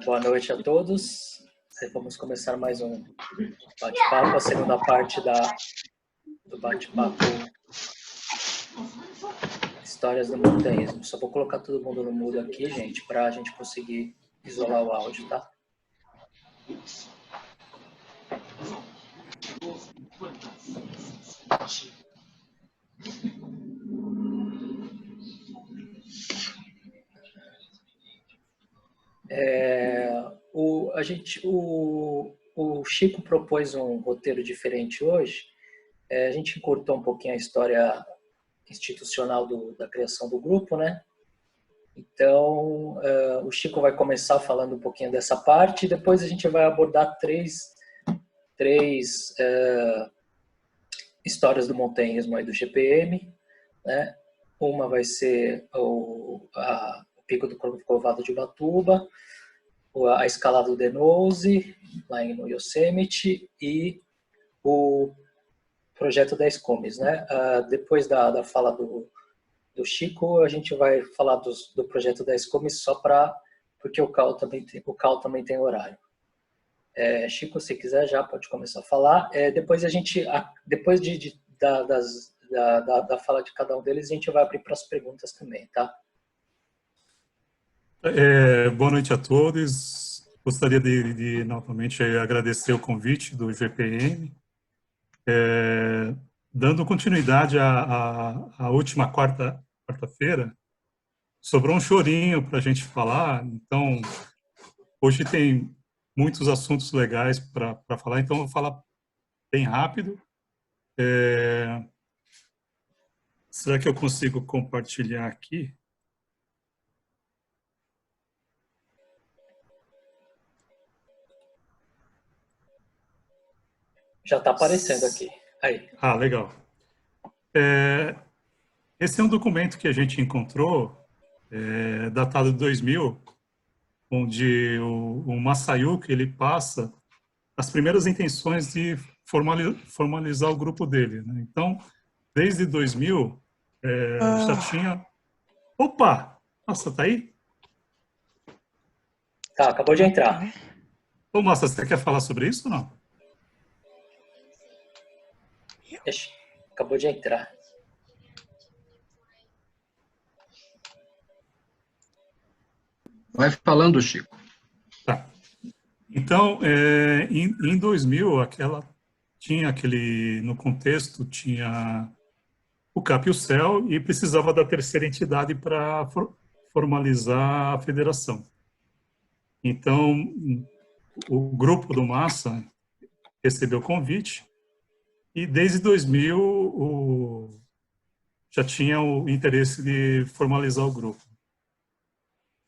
Boa noite a todos. Vamos começar mais um bate-papo, a segunda parte do bate-papo Histórias do Montanhismo. Só vou colocar todo mundo no mudo aqui, gente, para a gente conseguir isolar o áudio, tá? O Chico propôs um roteiro diferente hoje. A gente encurtou um pouquinho a história institucional da criação do grupo, né? Então, o Chico vai começar falando um pouquinho dessa parte e depois a gente vai abordar três histórias do montanhismo aí do GPM, né? Uma vai ser o Pico do Corcovado de Ubatuba, a escalada do Denose, lá no Yosemite, e o projeto 10 Cumes, né? Depois da fala do Chico, a gente vai falar do projeto 10 Cumes porque o Cal também tem horário. Chico, se quiser, já pode começar a falar. Depois da fala de cada um deles, a gente vai abrir para as perguntas também, tá? Boa noite a todos. Gostaria de novamente agradecer o convite do GPM. Dando continuidade à última quarta-feira, sobrou um chorinho para a gente falar, então hoje tem muitos assuntos legais para falar, então eu vou falar bem rápido. Será que eu consigo compartilhar aqui? Já está aparecendo aqui. Aí. Legal. Esse é um documento que a gente encontrou, datado de 2000, onde o Masayuki ele passa as primeiras intenções de formalizar o grupo dele, né? Então, desde 2000, já tinha... Opa! Nossa, tá aí? Tá, acabou de entrar. Ô, Massa, você quer falar sobre isso ou não? Acabou de entrar. Vai falando, Chico. Tá. Então, em 2000, no contexto, tinha o CAP e o CEL e precisava da terceira entidade para formalizar a federação. Então, o grupo do Massa recebeu o convite e desde 2000 já tinha o interesse de formalizar o grupo.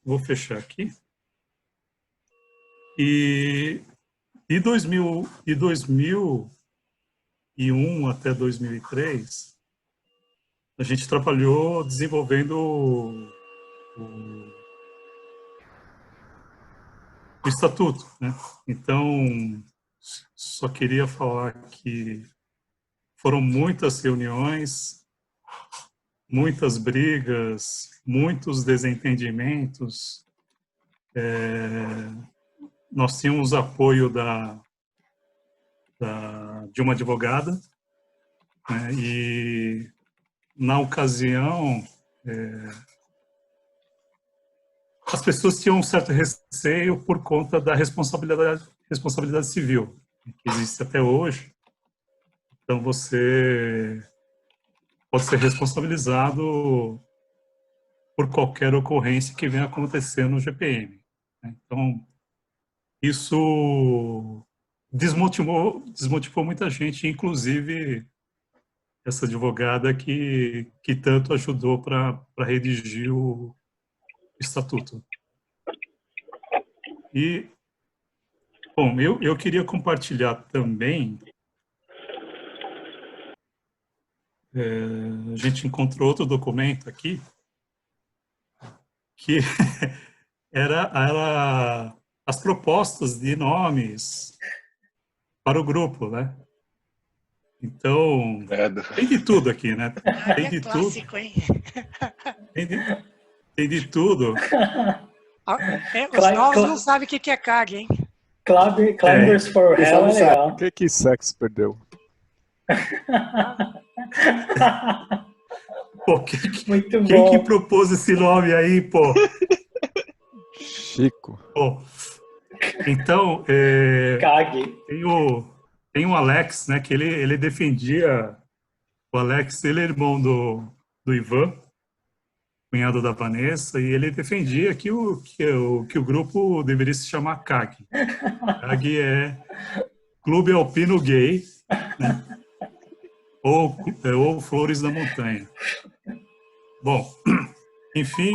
Vou fechar aqui. E de 2001 até 2003, a gente trabalhou desenvolvendo o estatuto, né? Então, só queria falar que foram muitas reuniões, muitas brigas, muitos desentendimentos. Nós tínhamos apoio de uma advogada, né? E, na ocasião, as pessoas tinham um certo receio por conta da responsabilidade civil, que existe até hoje. Então, você pode ser responsabilizado por qualquer ocorrência que venha acontecer no GPM. Então, isso desmotivou muita gente, inclusive essa advogada que tanto ajudou para redigir o estatuto. E, bom, eu queria compartilhar também, a gente encontrou outro documento aqui, que era as propostas de nomes para o grupo, né? Então, tem de tudo aqui, né? Tem de clássico, tudo. Hein? Tem de tudo. Os novos não sabem o que é CAG, hein? Climbers for Hell é legal. O que Sex perdeu? Pô, Muito quem bom. que propôs esse nome aí, pô? Chico. Pô. Então, Cague. tem o Alex, né, que ele defendia, o Alex, ele é irmão do Ivan, cunhado da Vanessa, e ele defendia que o grupo deveria se chamar CAG. CAG é Clube Alpino Gay, né? ou Flores da Montanha. Bom, enfim,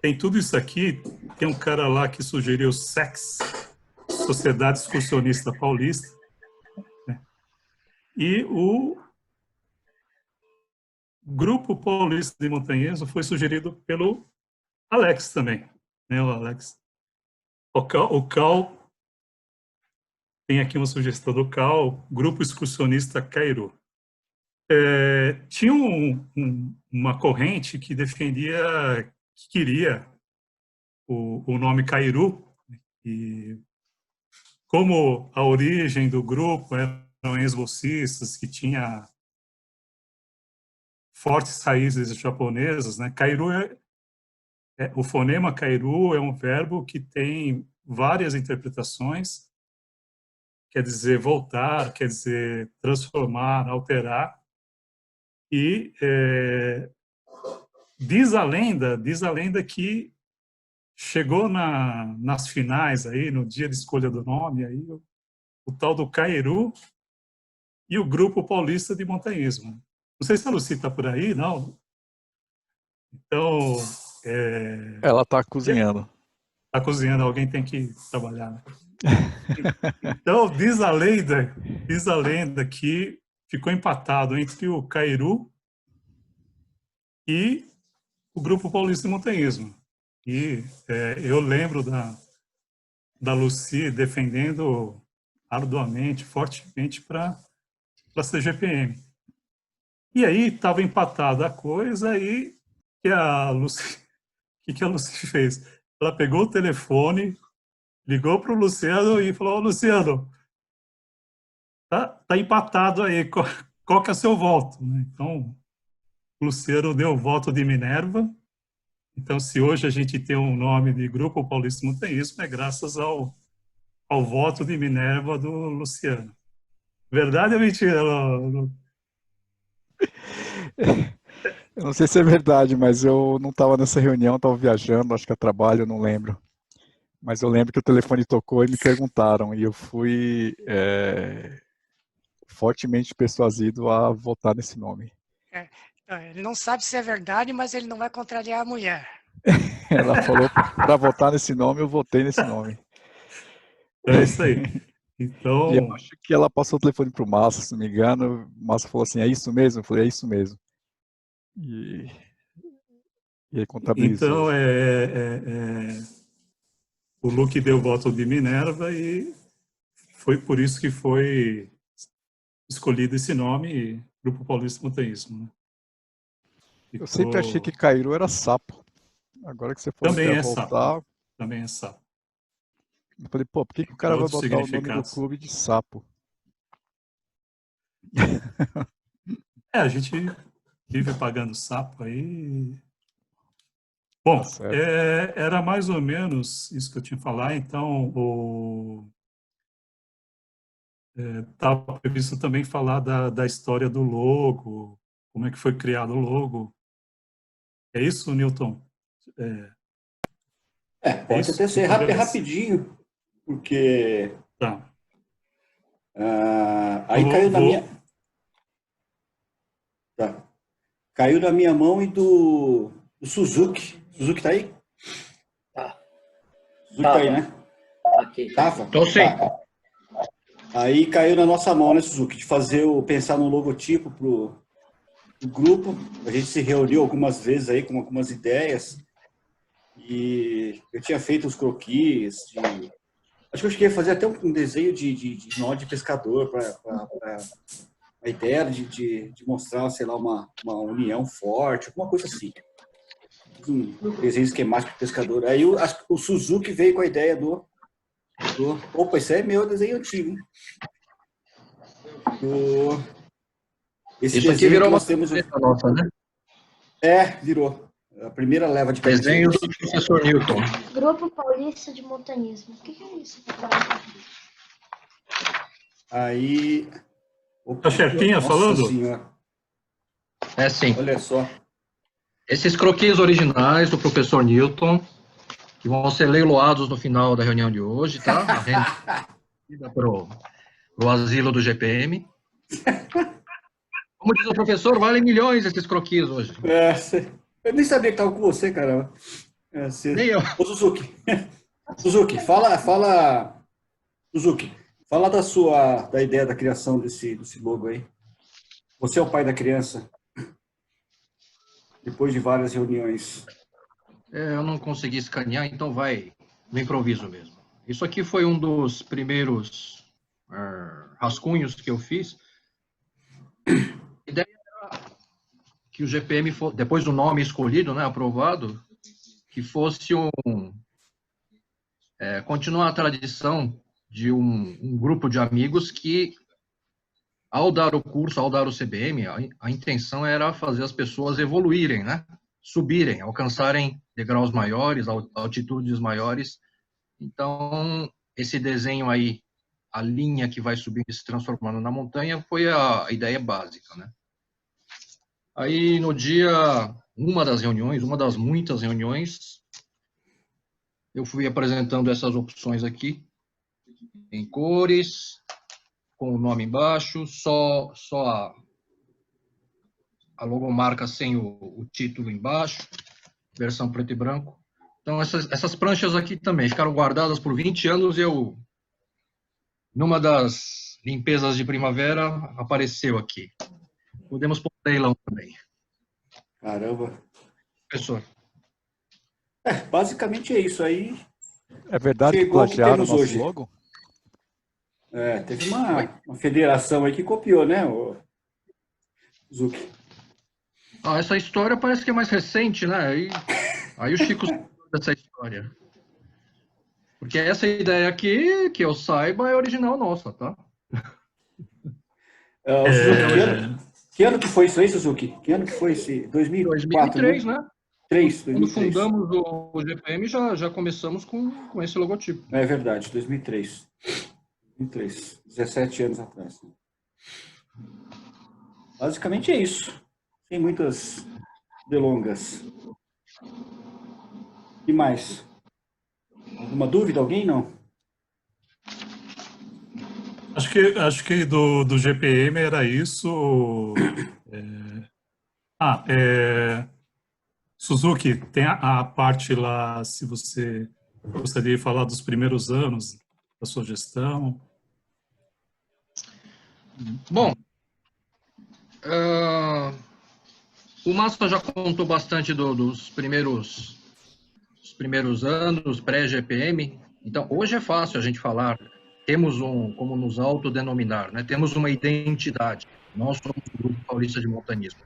tem tudo isso aqui. Tem um cara lá que sugeriu SEX, Sociedade Excursionista Paulista, né? E o Grupo Paulista de Montanhismo foi sugerido pelo Alex também, né? O Alex. O Cal tem aqui uma sugestão do Cal, Grupo Excursionista Cairu. Tinha uma corrente que defendia, que queria o nome Cairu, e como a origem do grupo eram ex-bolsistas que tinha fortes raízes japonesas, né? Cairu o fonema Cairu é um verbo que tem várias interpretações, quer dizer voltar, quer dizer transformar, alterar, e diz a lenda que chegou nas finais aí, no dia de escolha do nome, aí o tal do Cairu e o Grupo Paulista de Montanhismo. Não sei se a Lucy está por aí, não. Então... Ela está cozinhando. Está cozinhando, alguém tem que trabalhar, né? Então, diz a lenda que ficou empatado entre o Cairu e o Grupo Paulista de Montanhismo. E eu lembro da Lucy defendendo arduamente, fortemente para a CGPM. E aí estava empatada a coisa e que a Lucy fez? Ela pegou o telefone, ligou para o Luciano e falou: Luciano, tá empatado aí, qual que é o seu voto? Então, o Luciano deu o voto de Minerva. Então, se hoje a gente tem um nome de Grupo Paulista de Montanhismo, é graças ao voto de Minerva do Luciano. Verdade ou mentira? Eu não sei se é verdade, mas eu não estava nessa reunião, estava viajando, acho que a trabalho, eu não lembro. Mas eu lembro que o telefone tocou e me perguntaram, e eu fui fortemente persuadido a votar nesse nome. Ele não sabe se é verdade, mas ele não vai contrariar a mulher. Ela falou para votar nesse nome, eu votei nesse nome. É isso aí. Então... E eu acho que ela passou o telefone para o Massa, se não me engano. O Massa falou assim: é isso mesmo? Eu falei: é isso mesmo. E ele contabilizou. Então, o Luke deu voto de Minerva e foi por isso que foi escolhido esse nome, Grupo Paulista de Montanhismo. Né? Eu sempre achei que Cairu era sapo. Agora que você falou também que ia voltar... Sapo. Também é sapo. Eu falei, pô, por que o cara vai botar o nome do clube de sapo? A gente vive pagando sapo aí. Bom, Tá era mais ou menos isso que eu tinha que falar. Então, estava previsto também falar da história do logo, como é que foi criado o logo. É isso, Newton? Pode até ser rapidinho, porque tá. Aí caiu na minha... Tá. Caiu na minha mão e do Suzuki. Suzuki tá aí? Tá. Suzuki tá aí, né? Aqui. Tava? Tô sim. Tá. Aí caiu na nossa mão, né, Suzuki, de pensar no logotipo pro grupo. A gente se reuniu algumas vezes aí com algumas ideias. E eu tinha feito uns croquis acho que eu cheguei a fazer até um desenho de nó de pescador para A ideia era de mostrar, sei lá, uma união forte, alguma coisa assim. Um desenho esquemático do pescador. Aí o Suzuki veio com a ideia opa, isso aí é meu desenho antigo, hein? Esse Isso aqui desenho virou que uma nós temos... nossa, né? Virou. A primeira leva de Desenho camisetas. do professor Newton. Grupo Paulista de Montanismo. O que é isso? Aí... Opa, Tá certinha nossa falando? senhora, É sim. olha só. Esses croquis originais do professor Newton, que vão ser leiloados no final da reunião de hoje, tá? A renda pro asilo do GPM. Como diz o professor, valem milhões esses croquis hoje. Eu nem sabia que estava com você, caramba. Nem eu. Ô, Suzuki. Suzuki, Suzuki, fala da ideia da criação desse logo aí. Você é o pai da criança. Depois de várias reuniões. Eu não consegui escanear, então vai no improviso mesmo. Isso aqui foi um dos primeiros rascunhos que eu fiz. A ideia era que o GPM, depois do nome escolhido, né, aprovado, que fosse continuar a tradição de um grupo de amigos que, ao dar o curso, ao dar o CBM, a intenção era fazer as pessoas evoluírem, né? Subirem, alcançarem degraus maiores, altitudes maiores. Então, esse desenho aí, a linha que vai subindo e se transformando na montanha, foi a ideia básica, né? Aí, no dia, uma das muitas reuniões, eu fui apresentando essas opções aqui, em cores, com o nome embaixo, só a logomarca sem o título embaixo, versão preto e branco. Então, essas pranchas aqui também ficaram guardadas por 20 anos e numa das limpezas de primavera, apareceu aqui. Podemos pôr leilão também. Caramba. Professor. Basicamente é isso aí. É verdade que Chegou ao que plagiaram o temos nosso hoje. logo? Teve uma federação aí que copiou, né, Zuki? Essa história parece que é mais recente, né? Aí o Chico sabe dessa história. Porque essa ideia aqui, que eu saiba, é original nossa, tá? Suzuki, que ano que foi isso aí, Suzuki? Que ano que foi esse? 2004, 2003, né? né? 2003. Quando fundamos o GPM, já começamos com esse logotipo. É verdade, 2003. 2003, 17 anos atrás. Basicamente é isso. Sem muitas delongas. E mais? Alguma dúvida? Alguém? Não? Acho que do GPM era isso. Suzuki, tem a parte lá, se você gostaria de falar dos primeiros anos da sua gestão. Bom, o Massa já contou bastante dos primeiros anos, pré-GPM. Então, hoje é fácil a gente falar. Temos como nos autodenominar, né? Temos uma identidade. Nós somos o Grupo Paulista de Montanismo.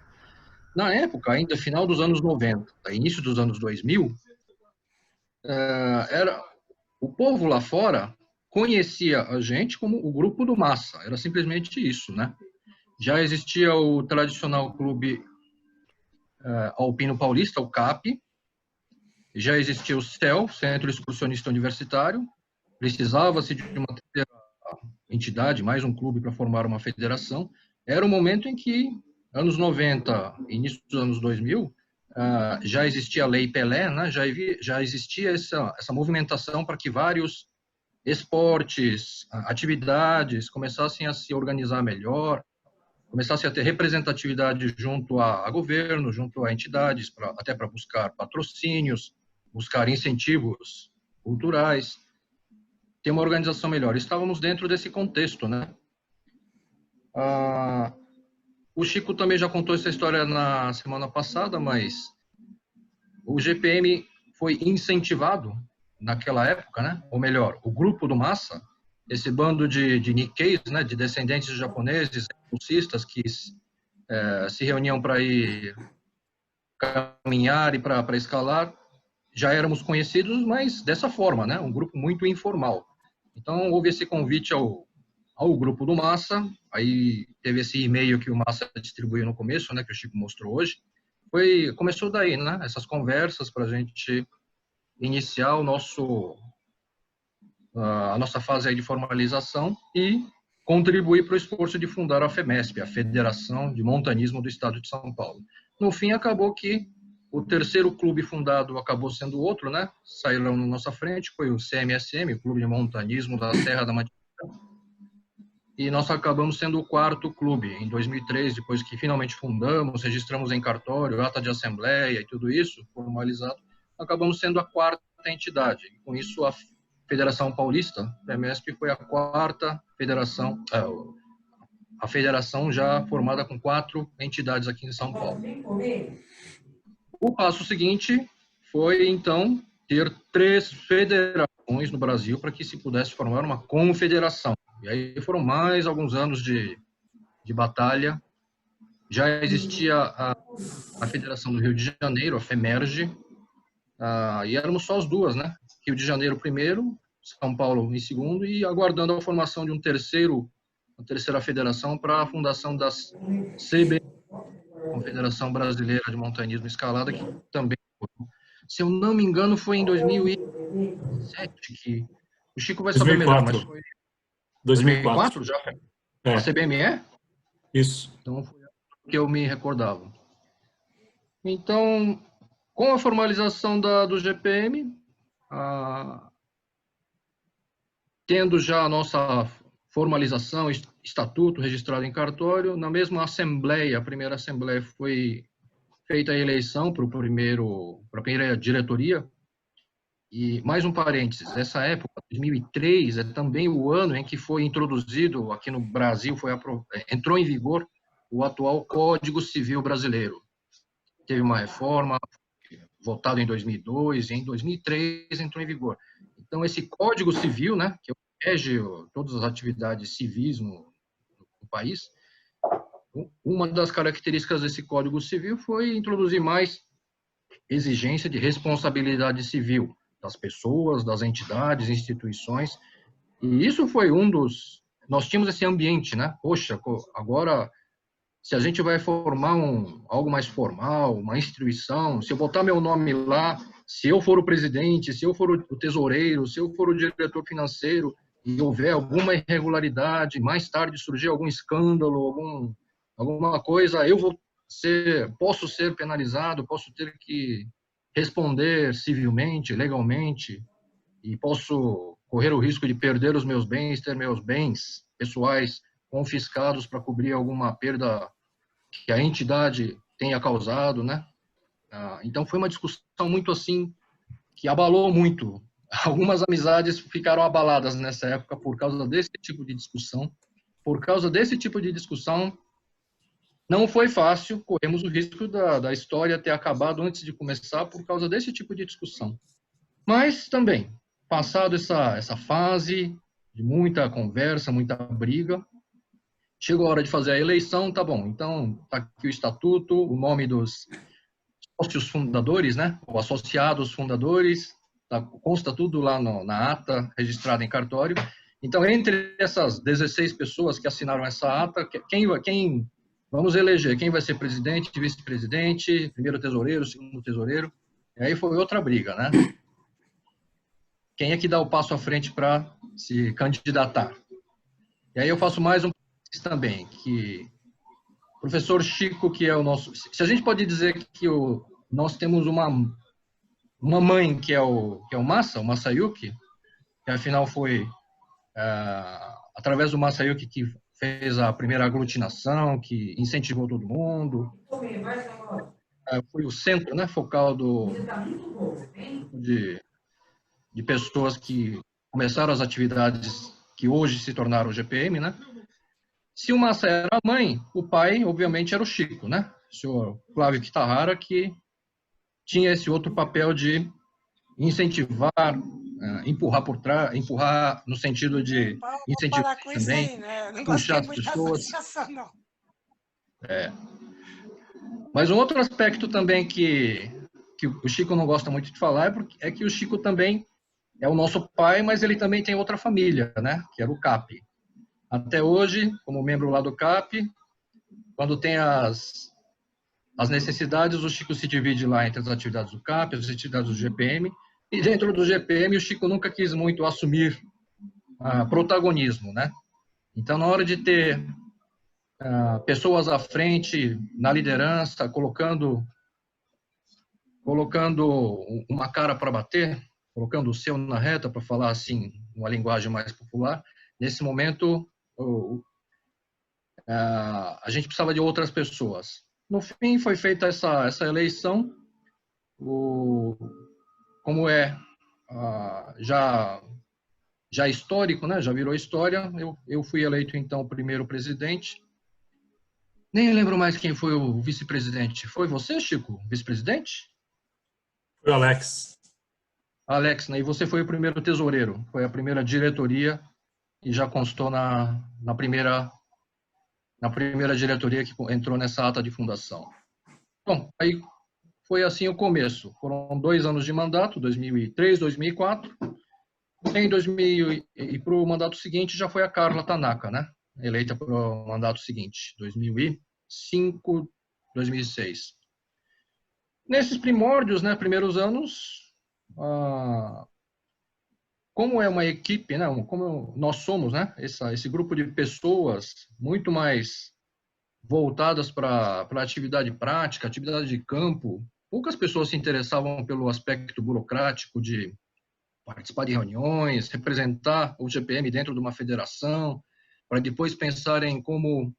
Na época, ainda final dos anos 90, início dos anos 2000, o povo lá fora conhecia a gente como o Grupo do Massa. Era simplesmente isso, né? Já existia o tradicional clube alpino paulista, o CAP. Já existia o CEL, Centro Excursionista Universitário. Precisava-se de uma terceira entidade, mais um clube para formar uma federação. Era o momento em que, anos 90, início dos anos 2000, já existia a Lei Pelé, né? Já existia essa movimentação para que vários esportes, atividades começassem a se organizar melhor, começassem a ter representatividade junto a governo, junto a entidades, até para buscar patrocínios, buscar incentivos culturais, ter uma organização melhor. Estávamos dentro desse contexto, né? O Chico também já contou essa história na semana passada, mas o GPM foi incentivado naquela época, né? Ou melhor, o Grupo do Massa esse bando de Nikkeis, né, de descendentes de japoneses, bolsistas, que se reuniam para ir caminhar e para escalar, já éramos conhecidos, mas dessa forma, né, um grupo muito informal. Então, houve esse convite ao grupo do Massa, aí teve esse e-mail que o Massa distribuiu no começo, né, que o Chico mostrou hoje. Começou daí, né, essas conversas para a gente iniciar a nossa fase aí de formalização e contribuir para o esforço de fundar a FEMESP, a Federação de Montanismo do Estado de São Paulo. No fim, acabou que o terceiro clube fundado acabou sendo outro, né? Saíram na nossa frente, foi o CMSM, o Clube de Montanismo da Serra da Mantiqueira. E nós acabamos sendo o quarto clube. Em 2003, depois que finalmente fundamos, registramos em cartório, ata de assembleia e tudo isso, formalizado, acabamos sendo a quarta entidade. Com isso, a Federação Paulista, a FEMESP, foi a quarta federação, a federação já formada com 4 entidades aqui em São Paulo. O passo seguinte foi, então, ter 3 federações no Brasil para que se pudesse formar uma confederação. E aí foram mais alguns anos de batalha. Já existia a Federação do Rio de Janeiro, a FEMERGE, e éramos só as duas, né? Rio de Janeiro primeiro, São Paulo em segundo, e aguardando a formação de uma terceira federação para a fundação das CB, Confederação Brasileira de Montanismo e Escalada, que também, se eu não me engano, foi em 2007 que o Chico vai saber melhor, mas foi 2004 já? A CBME? Isso. Então, foi o que eu me recordava. Então, com a formalização do GPM, tendo já a nossa formalização, estatuto registrado em cartório, na mesma assembleia, a primeira assembleia foi feita a eleição para a primeira diretoria. E mais um parênteses, essa época, 2003, é também o ano em que foi introduzido aqui no Brasil, entrou em vigor o atual Código Civil Brasileiro. Teve uma reforma, votado em 2002, e em 2003 entrou em vigor. Então, esse Código Civil, né, que rege todas as atividades civis no país, uma das características desse Código Civil foi introduzir mais exigência de responsabilidade civil das pessoas, das entidades, instituições. E isso foi nós tínhamos esse ambiente, né? Poxa, agora, se a gente vai formar algo mais formal, uma instituição, se eu botar meu nome lá, se eu for o presidente, se eu for o tesoureiro, se eu for o diretor financeiro, e houver alguma irregularidade, mais tarde surgir algum escândalo, alguma coisa, posso ser penalizado, posso ter que responder civilmente, legalmente, e posso correr o risco de perder os meus bens, ter meus bens pessoais confiscados para cobrir alguma perda que a entidade tenha causado, né? Então foi uma discussão muito assim, que abalou muito. Algumas amizades ficaram abaladas nessa época por causa desse tipo de discussão. Por causa desse tipo de discussão, não foi fácil, corremos o risco da história ter acabado antes de começar por causa desse tipo de discussão. Mas também, passado essa fase de muita conversa, muita briga, chegou a hora de fazer a eleição, tá bom, então tá aqui o estatuto, o nome dos sócios fundadores, né, ou associados fundadores, consta tudo lá na ata registrada em cartório. Então, entre essas 16 pessoas que assinaram essa ata, vamos eleger quem vai ser presidente, vice-presidente, primeiro tesoureiro, segundo tesoureiro. E aí foi outra briga, né? Quem é que dá o passo à frente para se candidatar? E aí eu faço mais um também, que o professor Chico, que é o nosso... Se a gente pode dizer que nós temos uma mãe que é o Massa, o Masayuki, que afinal foi através do Masayuki que fez a primeira aglutinação, que incentivou todo mundo. Foi o centro, né, focal de pessoas que começaram as atividades que hoje se tornaram o GPM, né? Se o Massa era a mãe, o pai, obviamente, era o Chico, né? O senhor Flávio Kitahara, que tinha esse outro papel de incentivar empurrar por trás, empurrar no sentido de Vamos incentivar parar com isso também, aí, né? Eu não puxar gostei as muito dessa pessoas. associação, não. Mas um outro aspecto também que o Chico não gosta muito de falar é que o Chico também é o nosso pai, mas ele também tem outra família, né? Que era o CAP. Até hoje, como membro lá do CAP, quando tem as necessidades, o Chico se divide lá entre as atividades do CAP, as atividades do GPM, e dentro do GPM o Chico nunca quis muito assumir protagonismo, né? Então, na hora de ter pessoas à frente, na liderança, colocando uma cara para bater, colocando o seu na reta, para falar assim, uma linguagem mais popular, nesse momento a gente precisava de outras pessoas. No fim, foi feita essa eleição, como já histórico, né? Já virou história. Eu fui eleito, então, o primeiro presidente. Nem lembro mais quem foi o vice-presidente. Foi você, Chico, vice-presidente? Foi o Alex. Alex, né? E você foi o primeiro tesoureiro. Foi a primeira diretoria e já constou na primeira diretoria que entrou nessa ata de fundação. Bom, aí foi assim o começo. Foram 2 anos de mandato, 2003, 2004. Em 2000 e para o mandato seguinte já foi a Carla Tanaka, né? Eleita para o mandato seguinte, 2005, 2006. Nesses primórdios, né, primeiros anos, como é uma equipe, né, como nós somos, né, esse grupo de pessoas muito mais voltadas para atividade prática, atividade de campo, poucas pessoas se interessavam pelo aspecto burocrático de participar de reuniões, representar o GPM dentro de uma federação, para depois pensar em como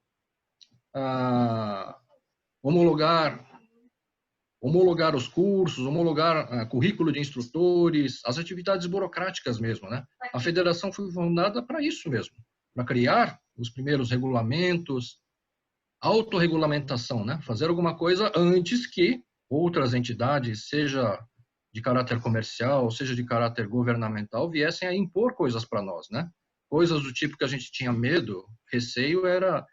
homologar os cursos, homologar currículo de instrutores, as atividades burocráticas mesmo, né? A federação foi fundada para isso mesmo, para criar os primeiros regulamentos, autorregulamentação, né? Fazer alguma coisa antes que outras entidades, seja de caráter comercial, seja de caráter governamental, viessem a impor coisas para nós, né? Coisas do tipo que a gente tinha medo, receio, era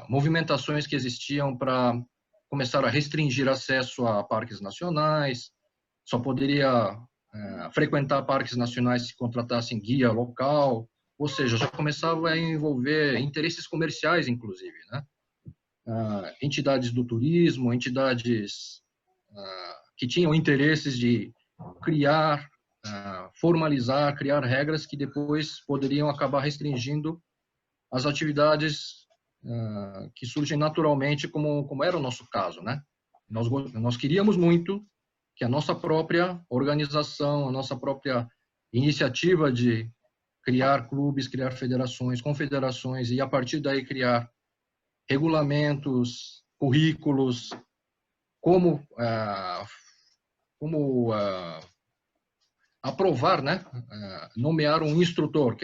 movimentações que existiam para começar a restringir acesso a parques nacionais, só poderia frequentar parques nacionais se contratassem guia local, ou seja, já começava a envolver interesses comerciais, inclusive, né? Entidades do turismo, entidades que tinham interesses de criar, formalizar, criar regras que depois poderiam acabar restringindo as atividades que surgem naturalmente, como era o nosso caso, né? Nós queríamos muito que a nossa própria organização, a nossa própria iniciativa de criar clubes, criar federações, confederações e a partir daí criar regulamentos, currículos, como aprovar, né? Nomear um instrutor.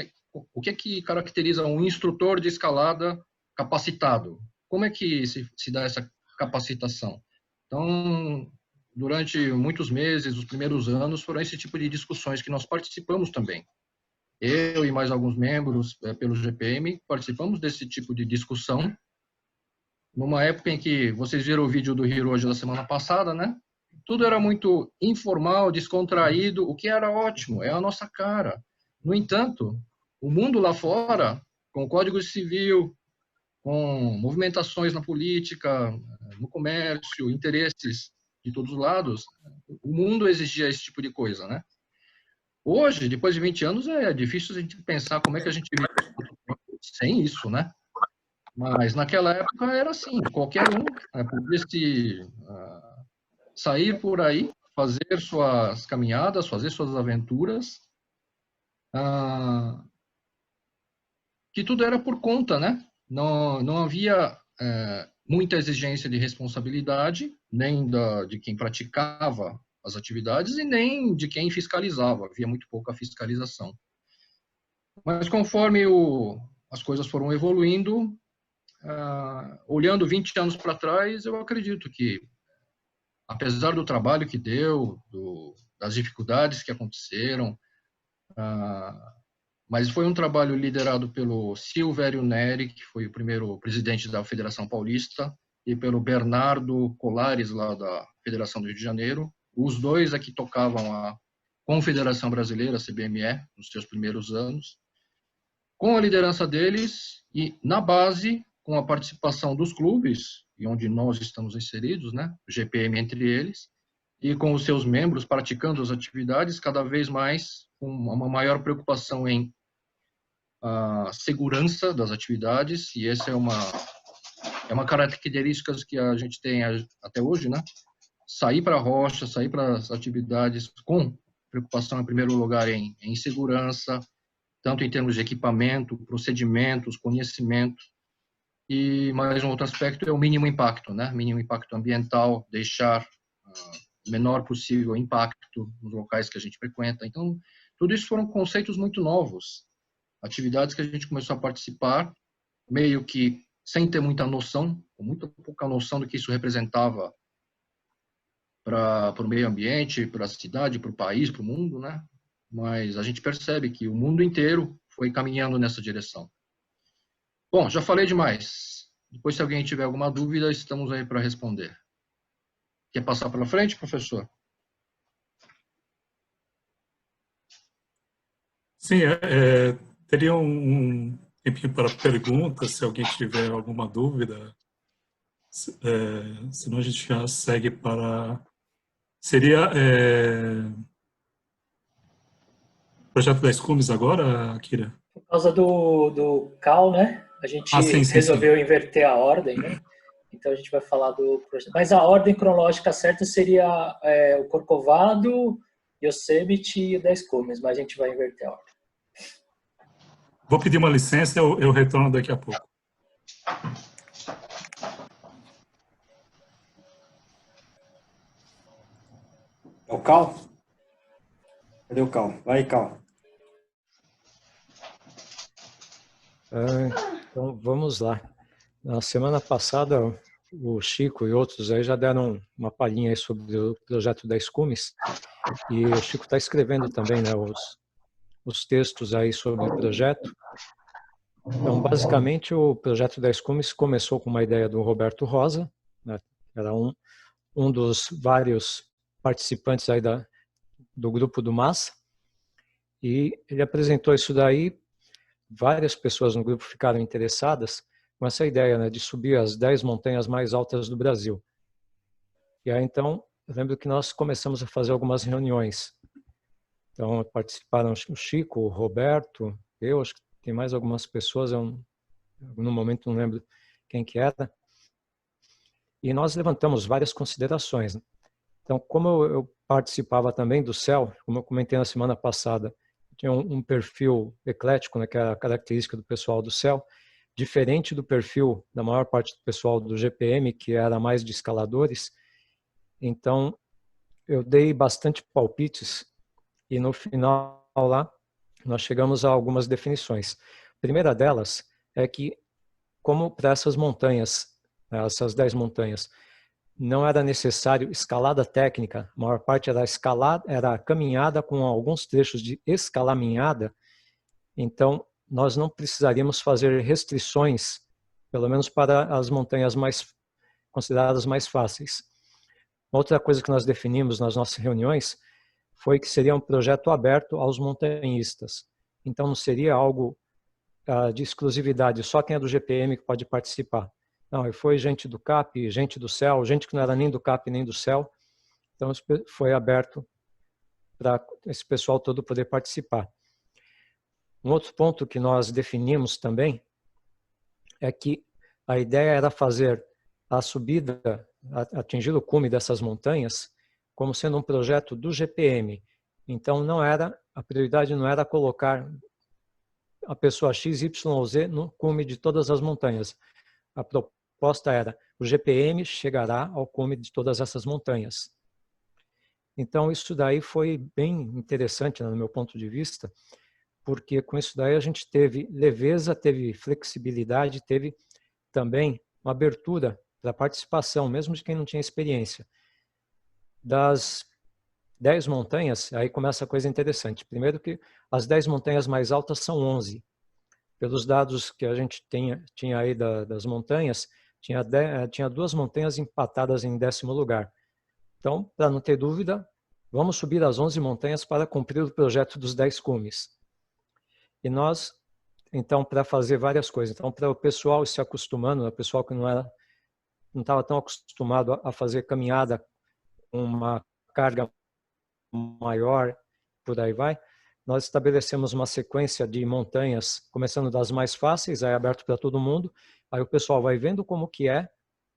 O que é que caracteriza um instrutor de escalada capacitado? Como é que se dá essa capacitação? Então, durante muitos meses, os primeiros anos, foram esse tipo de discussões que nós participamos também. Eu e mais alguns membros pelo GPM participamos desse tipo de discussão, numa época em que vocês viram o vídeo do Hiroji da semana passada, né? Tudo era muito informal, descontraído, o que era ótimo, é a nossa cara. No entanto, o mundo lá fora, com o Código Civil, com movimentações na política, no comércio, interesses de todos os lados, o mundo exigia esse tipo de coisa, né? Hoje, depois de 20 anos, é difícil a gente pensar como é que a gente vive sem isso, né? Mas naquela época era assim, qualquer um podia sair por aí, fazer suas caminhadas, fazer suas aventuras, que tudo era por conta, né? Não havia muita exigência de responsabilidade, nem de quem praticava as atividades e nem de quem fiscalizava, havia muito pouca fiscalização. Mas conforme as coisas foram evoluindo, olhando 20 anos para trás, eu acredito que, apesar do trabalho que deu, das dificuldades que aconteceram, mas foi um trabalho liderado pelo Silvério Neri, que foi o primeiro presidente da Federação Paulista, e pelo Bernardo Colares, lá da Federação do Rio de Janeiro. Os dois aqui tocavam a Confederação Brasileira, a CBME, nos seus primeiros anos. Com a liderança deles e, na base, com a participação dos clubes, e onde nós estamos inseridos, né, o GPM entre eles, e com os seus membros praticando as atividades, cada vez mais com uma maior preocupação em segurança das atividades, e essa é uma característica que a gente tem até hoje, né? Sair para a rocha, sair para as atividades com preocupação, em primeiro lugar, em segurança, tanto em termos de equipamento, procedimentos, conhecimento, e mais um outro aspecto é o mínimo impacto, né? Mínimo impacto ambiental, deixar o menor possível impacto nos locais que a gente frequenta. Então, tudo isso foram conceitos muito novos, atividades que a gente começou a participar, meio que sem ter muita noção, com muito pouca noção do que isso representava para o meio ambiente, para a cidade, para o país, para o mundo, né? Mas a gente percebe que o mundo inteiro foi caminhando nessa direção. Bom, já falei demais. Depois, se alguém tiver alguma dúvida, estamos aí para responder. Quer passar pela frente, professor? Sim, teria um tempinho para perguntas, se alguém tiver alguma dúvida. Senão a gente já segue para... Seria projeto da Escumes agora, Akira? Por causa do CAL, né? A gente Sim. resolveu inverter a ordem, né? Então a gente vai falar do projeto. Mas a ordem cronológica certa seria o Corcovado, Yosemite e o 10 Cumes, mas a gente vai inverter a ordem. Vou pedir uma licença, eu retorno daqui a pouco. É o Cal? Cadê o Cal? Vai, Cal. Então, vamos lá. Na semana passada, o Chico e outros aí já deram uma palhinha aí sobre o projeto 10 Cumes, e o Chico está escrevendo também, né, os textos aí sobre o projeto. Então, basicamente, o projeto 10 Cumes começou com uma ideia do Roberto Rosa, né, era um dos vários participantes aí do grupo do Massa, e ele apresentou isso daí. Várias pessoas no grupo ficaram interessadas com essa ideia, né, de subir as 10 montanhas mais altas do Brasil. E aí, então, eu lembro que nós começamos a fazer algumas reuniões. Então, participaram o Chico, o Roberto, eu, acho que tem mais algumas pessoas, no momento não lembro quem que era. E nós levantamos várias considerações, né? Então, como eu participava também do CEL, como eu comentei na semana passada, tinha um perfil eclético, né, que é a característica do pessoal do CEL, diferente do perfil da maior parte do pessoal do GPM, que era mais de escaladores. Então, eu dei bastante palpites e no final lá nós chegamos a algumas definições. A primeira delas é que, como para essas montanhas, essas 10 montanhas, não era necessário escalada técnica, a maior parte era caminhada com alguns trechos de escalaminhada, então nós não precisaríamos fazer restrições, pelo menos para as montanhas consideradas mais fáceis. Outra coisa que nós definimos nas nossas reuniões foi que seria um projeto aberto aos montanhistas, então não seria algo de exclusividade, só quem é do GPM que pode participar. Não, foi gente do CAP, gente do CEL, gente que não era nem do CAP nem do CEL. Então, foi aberto para esse pessoal todo poder participar. Um outro ponto que nós definimos também é que a ideia era fazer a subida, atingir o cume dessas montanhas, como sendo um projeto do GPM. Então, a prioridade não era colocar a pessoa X, Y ou Z no cume de todas as montanhas. A proposta era, o GPM chegará ao cume de todas essas montanhas. Então, isso daí foi bem interessante, no meu ponto de vista, porque com isso daí a gente teve leveza, teve flexibilidade, teve também uma abertura para participação, mesmo de quem não tinha experiência. Das 10 montanhas, aí começa a coisa interessante. Primeiro que as 10 montanhas mais altas são 11. Pelos dados que a gente tinha aí das montanhas, tinha 2 montanhas empatadas em 10º lugar. Então, para não ter dúvida, vamos subir as 11 montanhas para cumprir o projeto dos 10 cumes. E nós, então, para fazer várias coisas. Então, para o pessoal se acostumando, o pessoal que não estava tão acostumado a fazer caminhada com uma carga maior, por aí vai, nós estabelecemos uma sequência de montanhas, começando das mais fáceis, aí aberto para todo mundo, aí o pessoal vai vendo como que é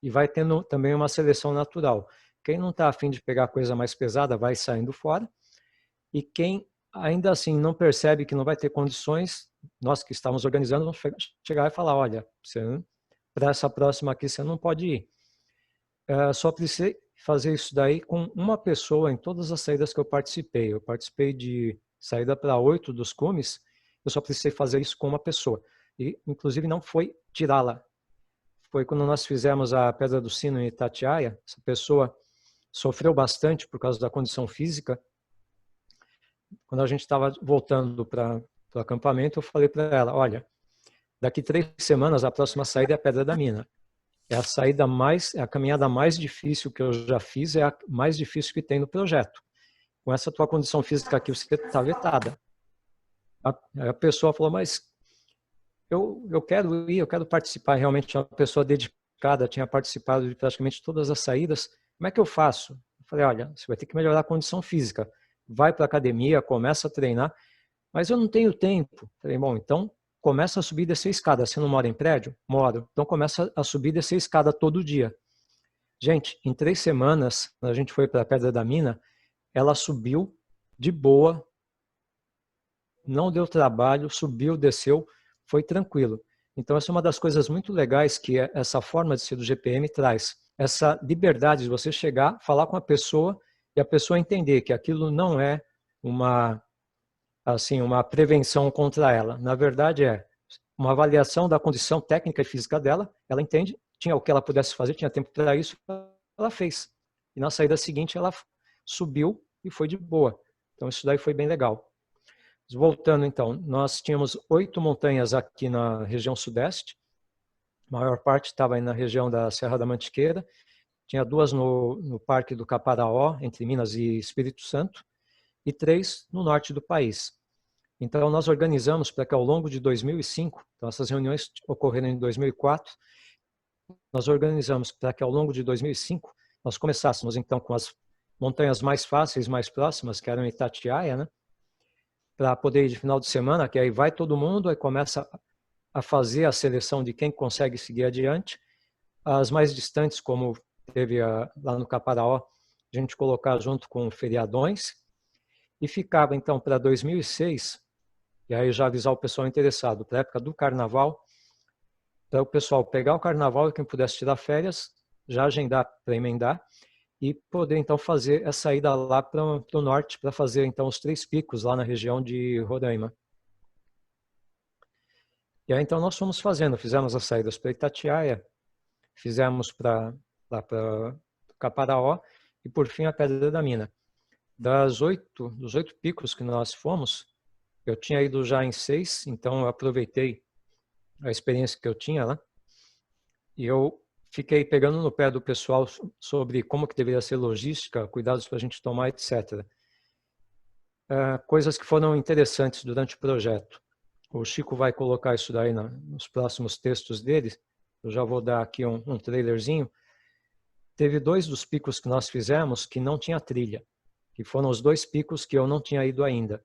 e vai tendo também uma seleção natural. Quem não está afim de pegar coisa mais pesada vai saindo fora, e quem ainda assim não percebe que não vai ter condições, nós que estamos organizando vamos chegar e falar, olha, para essa próxima aqui você não pode ir. Só precisei fazer isso daí com uma pessoa em todas as saídas que eu participei. Eu participei de saída para 8 dos cumes, eu só precisei fazer isso com uma pessoa. E, inclusive, não foi tirá-la. Foi quando nós fizemos a Pedra do Sino em Itatiaia, essa pessoa sofreu bastante por causa da condição física. Quando a gente estava voltando para o acampamento, eu falei para ela, olha, daqui 3 semanas a próxima saída é a Pedra da Mina. É a caminhada mais difícil que eu já fiz, é a mais difícil que tem no projeto. Com essa tua condição física aqui, você está vetada. A pessoa falou, mas eu quero ir, eu quero participar. Realmente, uma pessoa dedicada, tinha participado de praticamente todas as saídas. Como é que eu faço? Eu falei, olha, você vai ter que melhorar a condição física. Vai para a academia, começa a treinar. Mas eu não tenho tempo. Eu falei, bom, então começa a subir e descer a escada. Você não mora em prédio? Moro. Então começa a subir e descer a escada todo dia. Gente, em 3 semanas, quando a gente foi para a Pedra da Mina, ela subiu de boa, não deu trabalho, subiu, desceu, foi tranquilo. Então essa é uma das coisas muito legais que essa forma de ser do GPM traz. Essa liberdade de você chegar, falar com a pessoa e a pessoa entender que aquilo não é uma prevenção contra ela. Na verdade, é uma avaliação da condição técnica e física dela. Ela entende, tinha o que ela pudesse fazer, tinha tempo para isso, ela fez. E na saída seguinte, ela subiu e foi de boa. Então, isso daí foi bem legal. Voltando, então, nós tínhamos 8 montanhas aqui na região sudeste. A maior parte estava aí na região da Serra da Mantiqueira. Tinha 2 no Parque do Caparaó, entre Minas e Espírito Santo, e 3 no norte do país. Então, nós organizamos para que ao longo de 2005, então essas reuniões ocorreram em 2004, nós organizamos para que ao longo de 2005, nós começássemos então com as montanhas mais fáceis, mais próximas, que eram Itatiaia, né? Para poder ir de final de semana, que aí vai todo mundo, aí começa a fazer a seleção de quem consegue seguir adiante. As mais distantes, como teve lá no Caparaó, a gente colocar junto com feriadões, e ficava então para 2006, e aí já avisar o pessoal interessado, para a época do carnaval, para o pessoal pegar o carnaval e quem pudesse tirar férias, já agendar para emendar, e poder então fazer essa ida lá para o norte, para fazer então os 3 picos lá na região de Roraima. E aí então nós fomos fizemos as saídas para Itatiaia, fizemos lá para Caparaó e por fim a Pedra da Mina. Dos 8 picos que nós fomos, eu tinha ido já em 6, então eu aproveitei a experiência que eu tinha lá e eu fiquei pegando no pé do pessoal sobre como que deveria ser logística, cuidados para a gente tomar, etc. Coisas que foram interessantes durante o projeto. O Chico vai colocar isso daí nos próximos textos dele. Eu já vou dar aqui um trailerzinho. Teve 2 dos picos que nós fizemos que não tinha trilha, que foram os 2 picos que eu não tinha ido ainda.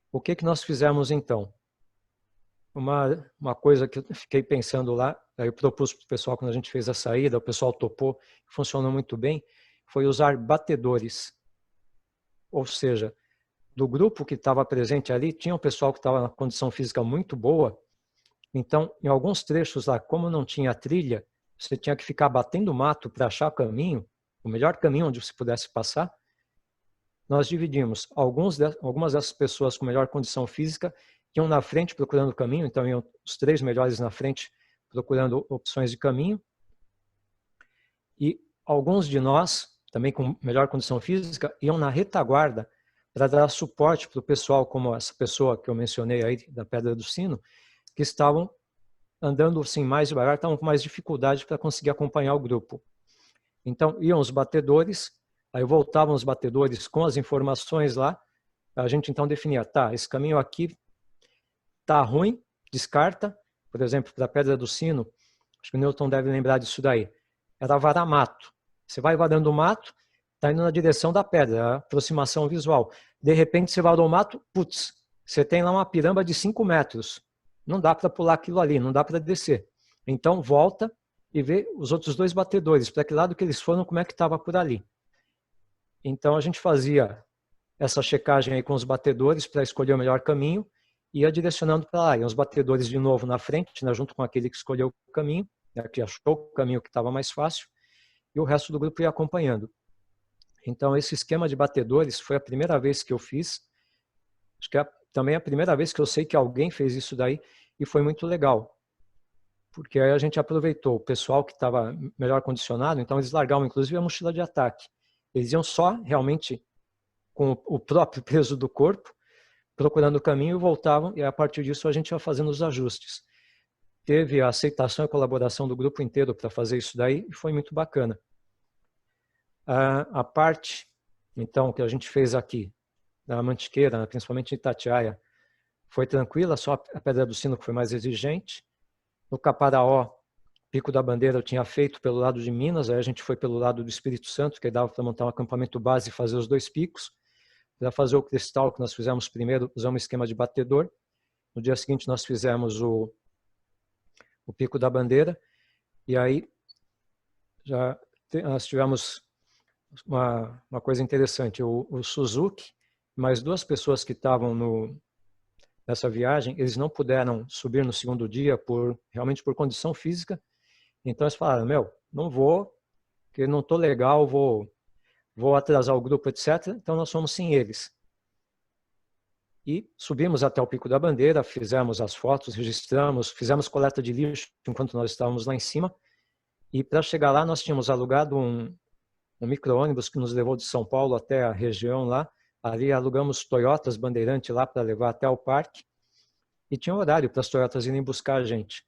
O que nós fizemos então? Uma coisa que eu fiquei pensando lá, eu propus para o pessoal quando a gente fez a saída, o pessoal topou, funcionou muito bem, foi usar batedores. Ou seja, do grupo que estava presente ali, tinha um pessoal que estava na condição física muito boa, então, em alguns trechos lá, como não tinha trilha, você tinha que ficar batendo mato para achar o caminho, o melhor caminho onde você pudesse passar. Nós dividimos algumas dessas pessoas com melhor condição física iam na frente procurando o caminho, então iam os 3 melhores na frente procurando opções de caminho. E alguns de nós também com melhor condição física, iam na retaguarda para dar suporte para o pessoal, como essa pessoa que eu mencionei aí, da Pedra do Sino, que estavam andando assim mais devagar, estavam com mais dificuldade para conseguir acompanhar o grupo. Então, iam os batedores, aí voltavam os batedores com as informações lá, a gente então definia, tá, esse caminho aqui tá ruim, descarta, por exemplo, para a Pedra do Sino, acho que o Newton deve lembrar disso daí, era varar mato. Você vai varando o mato, está indo na direção da pedra, a aproximação visual. De repente você varou o mato, putz, você tem lá uma piramba de 5 metros. Não dá para pular aquilo ali, não dá para descer. Então volta e vê os outros 2 batedores, para que lado que eles foram, como é que estava por ali. Então a gente fazia essa checagem aí com os batedores para escolher o melhor caminho e ia direcionando para lá. E os batedores de novo na frente, né, junto com aquele que escolheu o caminho, né, que achou o caminho que estava mais fácil, e o resto do grupo ia acompanhando. Então esse esquema de batedores foi a primeira vez que eu fiz, acho que é também a primeira vez que eu sei que alguém fez isso daí, e foi muito legal. Porque aí a gente aproveitou o pessoal que estava melhor condicionado, então eles largavam inclusive a mochila de ataque. Eles iam só realmente com o próprio peso do corpo, procurando o caminho e voltavam, e a partir disso a gente ia fazendo os ajustes. Teve a aceitação e colaboração do grupo inteiro para fazer isso daí, e foi muito bacana. A parte, então, que a gente fez aqui, na Mantiqueira, principalmente em Itatiaia, foi tranquila, só a Pedra do Sino que foi mais exigente. No Caparaó, Pico da Bandeira eu tinha feito pelo lado de Minas, aí a gente foi pelo lado do Espírito Santo, que dava para montar um acampamento base e fazer os 2 picos. Para fazer o Cristal, que nós fizemos primeiro, usamos um esquema de batedor. No dia seguinte nós fizemos o Pico da Bandeira, e aí já nós tivemos uma coisa interessante, o Suzuki, mais 2 pessoas que estavam nessa viagem, eles não puderam subir no segundo dia realmente por condição física, então eles falaram, não vou, porque não estou legal, vou atrasar o grupo, etc. Então nós fomos sem eles. E subimos até o Pico da Bandeira, fizemos as fotos, registramos, fizemos coleta de lixo enquanto nós estávamos lá em cima, e para chegar lá nós tínhamos alugado um micro-ônibus que nos levou de São Paulo até a região lá. Ali alugamos Toyotas Bandeirante lá para levar até o parque. E tinha horário para as Toyotas irem buscar a gente.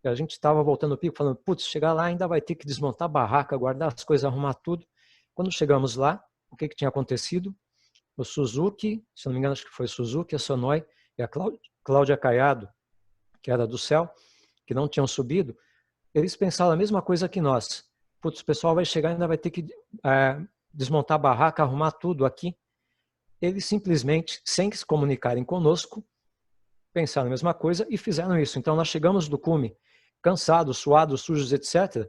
E a gente estava voltando o pico falando, putz, chegar lá ainda vai ter que desmontar a barraca, guardar as coisas, arrumar tudo. Quando chegamos lá, o que tinha acontecido? O Suzuki, se não me engano acho que foi o Suzuki, a Sonoi e a Cláudia Caiado, que era do Céu, que não tinham subido, eles pensaram a mesma coisa que nós. Putz, o pessoal vai chegar e ainda vai ter que desmontar a barraca, arrumar tudo aqui. Eles simplesmente, sem se comunicarem conosco, pensaram a mesma coisa e fizeram isso. Então nós chegamos do cume, cansados, suados, sujos, etc.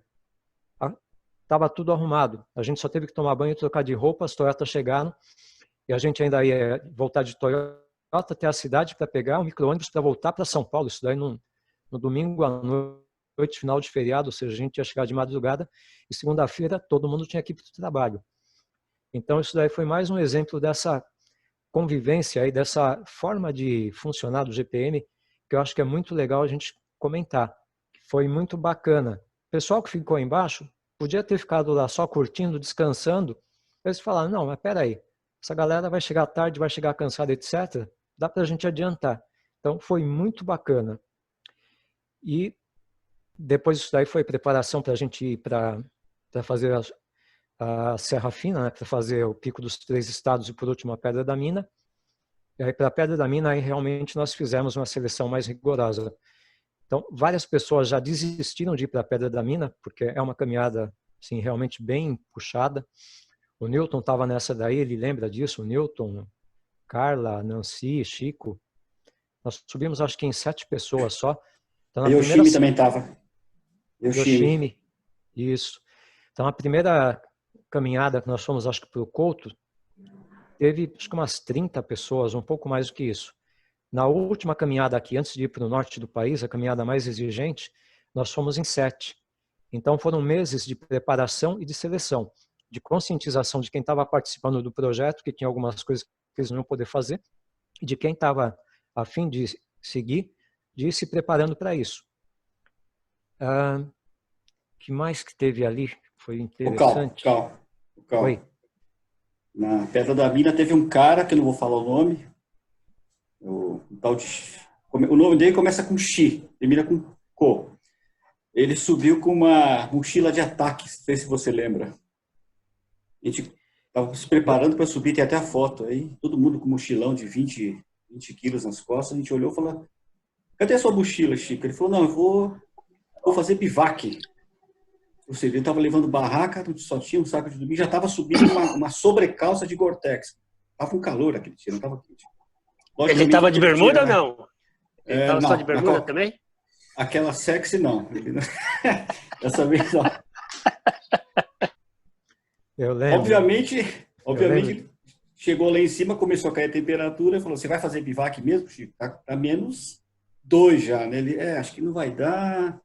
Estava tudo arrumado. A gente só teve que tomar banho e trocar de roupa, as Toyotas chegaram e a gente ainda ia voltar de Toyota até a cidade para pegar um micro-ônibus para voltar para São Paulo. Isso daí no domingo à noite, final de feriado, ou seja, a gente ia chegar de madrugada e segunda-feira todo mundo tinha que ir para o trabalho. Então isso daí foi mais um exemplo dessa convivência e dessa forma de funcionar do GPM, que eu acho que é muito legal a gente comentar. Foi muito bacana. O pessoal que ficou embaixo podia ter ficado lá só curtindo, descansando. Eles falaram, não, mas peraí, essa galera vai chegar tarde, vai chegar cansada, etc. Dá para a gente adiantar. Então foi muito bacana. E depois disso daí foi preparação para a gente ir para fazer a Serra Fina, né, para fazer o Pico dos 3 Estados e por último a Pedra da Mina. E aí para a Pedra da Mina aí realmente nós fizemos uma seleção mais rigorosa. Então várias pessoas já desistiram de ir para a Pedra da Mina, porque é uma caminhada assim, realmente bem puxada. O Newton estava nessa daí, ele lembra disso, o Newton, Carla, Nancy, Chico. Nós subimos acho que em 7 pessoas só. Então, a Yoshimi também estava. Yoshimi, isso. Então a primeira caminhada que nós fomos, acho que para o Couto, teve acho que umas 30 pessoas, um pouco mais do que isso. Na última caminhada aqui, antes de ir para o norte do país, a caminhada mais exigente, nós fomos em 7. Então foram meses de preparação e de seleção, de conscientização de quem estava participando do projeto, que tinha algumas coisas que eles não iam poder fazer, e de quem estava a fim de seguir, de ir se preparando para isso. O que mais que teve ali? Foi interessante. Cal, Oi. na Pedra da Mina teve um cara, que eu não vou falar o nome, o nome dele começa com X, termina com Co. Ele subiu com uma mochila de ataque, não sei se você lembra. A gente estava se preparando para subir, tem até a foto aí, todo mundo com mochilão de 20 quilos nas costas. A gente olhou e falou: cadê a sua mochila, Chico? Ele falou: não, eu vou fazer bivac. Ou seja, ele estava levando barraca, só tinha um saco de dormir, já estava subindo uma sobrecalça de Gore-Tex. Estava com calor aquele dia, não estava quente. Ele estava de bermuda ou não? Ele estava só de bermuda também? Aquela sexy, não. Dessa vez, não. Eu lembro. Obviamente, chegou lá em cima, começou a cair a temperatura, falou: você vai fazer bivac mesmo, Chico? Tá -2 já, né? Ele, acho que não vai dar.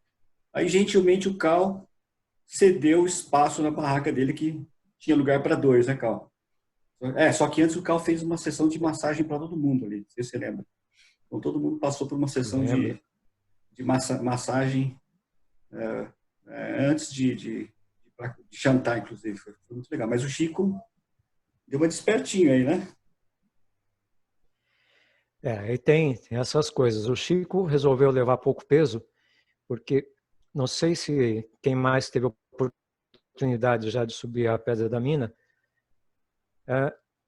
Aí, gentilmente, o Cal cedeu espaço na barraca dele, que tinha lugar para 2, né, Cal? Só que antes o Cal fez uma sessão de massagem para todo mundo ali, não sei se você lembra. Então, todo mundo passou por uma sessão de massagem antes de jantar, inclusive. Foi muito legal. Mas o Chico deu uma despertinho aí, né? E tem essas coisas. O Chico resolveu levar pouco peso, porque não sei se quem mais teve oportunidade já de subir a Pedra da Mina,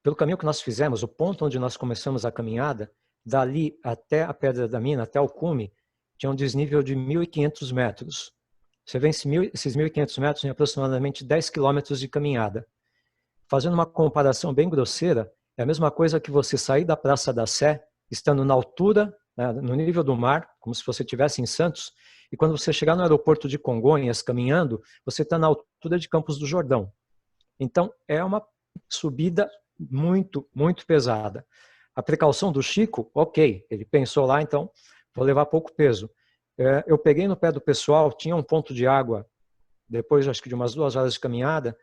pelo caminho que nós fizemos, o ponto onde nós começamos a caminhada, dali até a Pedra da Mina, até o cume, tinha um desnível de 1.500 metros. Você vence esses 1.500 metros em aproximadamente 10 quilômetros de caminhada. Fazendo uma comparação bem grosseira, é a mesma coisa que você sair da Praça da Sé, estando na altura, né, no nível do mar, como se você estivesse em Santos, e quando você chegar no aeroporto de Congonhas, caminhando, você está na altura de Campos do Jordão. Então, é uma subida muito, muito pesada. A precaução do Chico, ok, ele pensou lá, então, vou levar pouco peso. Eu peguei no pé do pessoal, tinha um ponto de água, depois acho que de umas 2 horas de caminhada,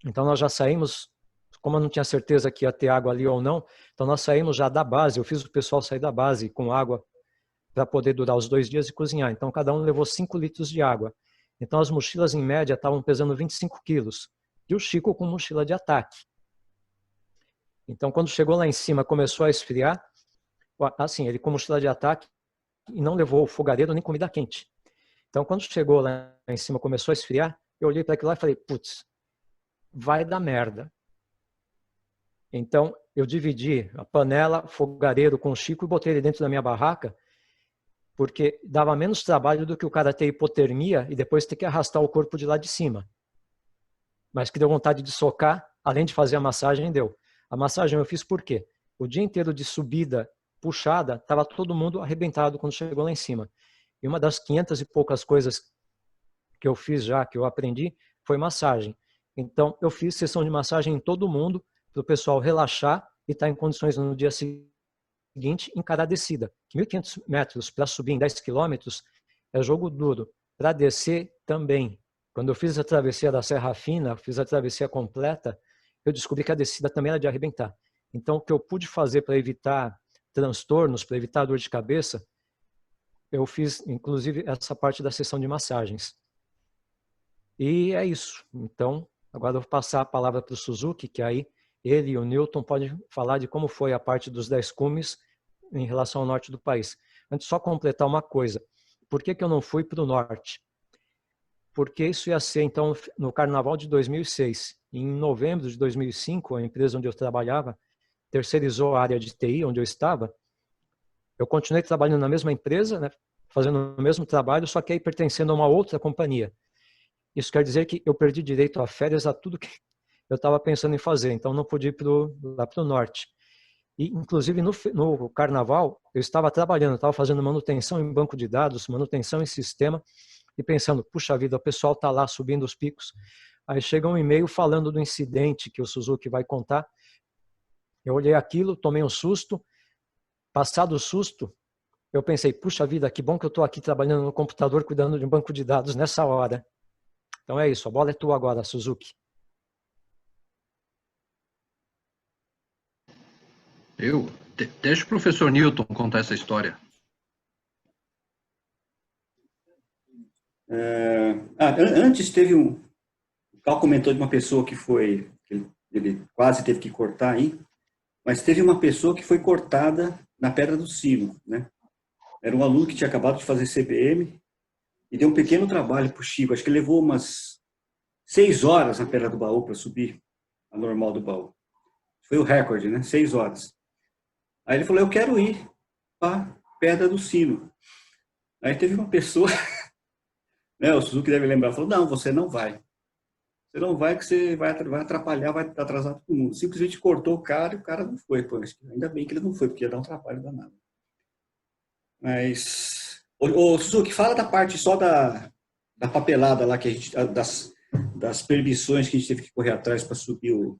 então nós já saímos, como eu não tinha certeza que ia ter água ali ou não, então nós saímos já da base, eu fiz o pessoal sair da base com água para poder durar os 2 dias e cozinhar. Então cada um levou 5 litros de água. Então as mochilas em média estavam pesando 25 quilos. E o Chico com mochila de ataque. Então quando chegou lá em cima, começou a esfriar, assim, ele com mochila de ataque e não levou fogareiro nem comida quente. Então quando chegou lá em cima, começou a esfriar, eu olhei para aquilo lá e falei: putz, vai dar merda. Então eu dividi a panela, fogareiro com o Chico e botei ele dentro da minha barraca, porque dava menos trabalho do que o cara ter hipotermia e depois ter que arrastar o corpo de lá de cima. Mas que deu vontade de socar, além de fazer a massagem, deu. A massagem eu fiz por quê? O dia inteiro de subida puxada, estava todo mundo arrebentado quando chegou lá em cima. E uma das 500 e poucas coisas que eu fiz já, que eu aprendi, foi massagem. Então, eu fiz sessão de massagem em todo mundo, para o pessoal relaxar e estar em condições no dia seguinte encarar a descida. 1.500 metros para subir em 10 quilômetros é jogo duro. Para descer também. Quando eu fiz a travessia da Serra Fina, fiz a travessia completa, eu descobri que a descida também era de arrebentar. Então, o que eu pude fazer para evitar transtornos, para evitar dor de cabeça, eu fiz, inclusive, essa parte da sessão de massagens. E é isso. Então, agora eu vou passar a palavra para o Suzuki, que aí ele e o Newton podem falar de como foi a parte dos 10 cumes em relação ao norte do país. Antes, só completar uma coisa. Por que eu não fui para o norte? Porque isso ia ser, então, no Carnaval de 2006. Em novembro de 2005, a empresa onde eu trabalhava terceirizou a área de TI, onde eu estava. Eu continuei trabalhando na mesma empresa, né, fazendo o mesmo trabalho, só que aí pertencendo a uma outra companhia. Isso quer dizer que eu perdi direito a férias, a tudo que eu estava pensando em fazer, então não pude ir lá para o norte. E, inclusive, no Carnaval, eu estava trabalhando, estava fazendo manutenção em banco de dados, manutenção em sistema, e pensando, puxa vida, o pessoal está lá subindo os picos. Aí chega um e-mail falando do incidente que o Suzuki vai contar. Eu olhei aquilo, tomei um susto. Passado o susto, eu pensei, puxa vida, que bom que eu estou aqui trabalhando no computador, cuidando de um banco de dados nessa hora. Então é isso, a bola é tua agora, Suzuki. Deixa o professor Newton contar essa história. Antes teve Cal comentou de uma pessoa que foi, ele quase teve que cortar aí, mas teve uma pessoa que foi cortada na Pedra do Sino, né? Era um aluno que tinha acabado de fazer CBM e deu um pequeno trabalho para o Chico. Acho que ele levou umas 6 horas na Pedra do Baú para subir a normal do baú. Foi o recorde, né? 6 horas. Aí ele falou, eu quero ir para Pedra do Sino. Aí teve uma pessoa, né, o Suzuki deve lembrar, falou, não, você não vai. Você não vai que você vai atrapalhar, vai atrasar todo mundo. Simplesmente cortou o cara e o cara não foi. Pô, ainda bem que ele não foi, porque ia dar um trabalho danado. Mas, ô Suzuki, fala da parte só da papelada lá, que a gente, das permissões que a gente teve que correr atrás para subir o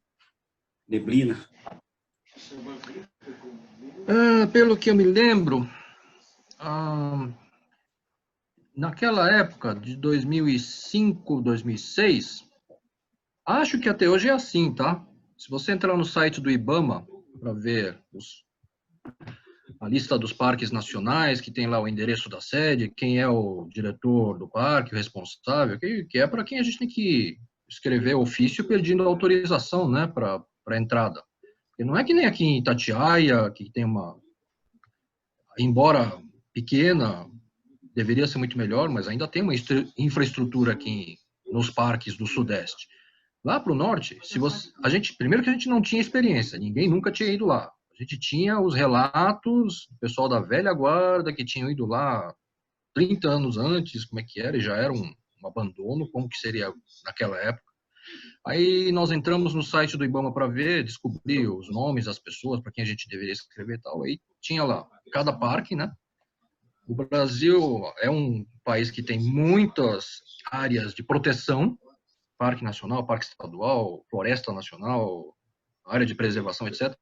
Neblina. Pelo que eu me lembro, naquela época de 2005, 2006, acho que até hoje é assim, tá? Se você entrar no site do IBAMA para ver a lista dos parques nacionais, que tem lá o endereço da sede, quem é o diretor do parque, o responsável, que é para quem a gente tem que escrever ofício pedindo autorização, né, para entrada. Porque não é que nem aqui em Itatiaia, que tem uma, embora pequena, deveria ser muito melhor, mas ainda tem uma infraestrutura aqui nos parques do Sudeste. Lá para o Norte, primeiro que a gente não tinha experiência, ninguém nunca tinha ido lá. A gente tinha os relatos do pessoal da velha guarda que tinham ido lá 30 anos antes, como é que era, e já era um abandono, como que seria naquela época. Aí nós entramos no site do IBAMA para ver, descobrir os nomes das pessoas, para quem a gente deveria escrever e tal. Aí tinha lá cada parque, né? O Brasil é um país que tem muitas áreas de proteção, parque nacional, parque estadual, floresta nacional, área de preservação, etc.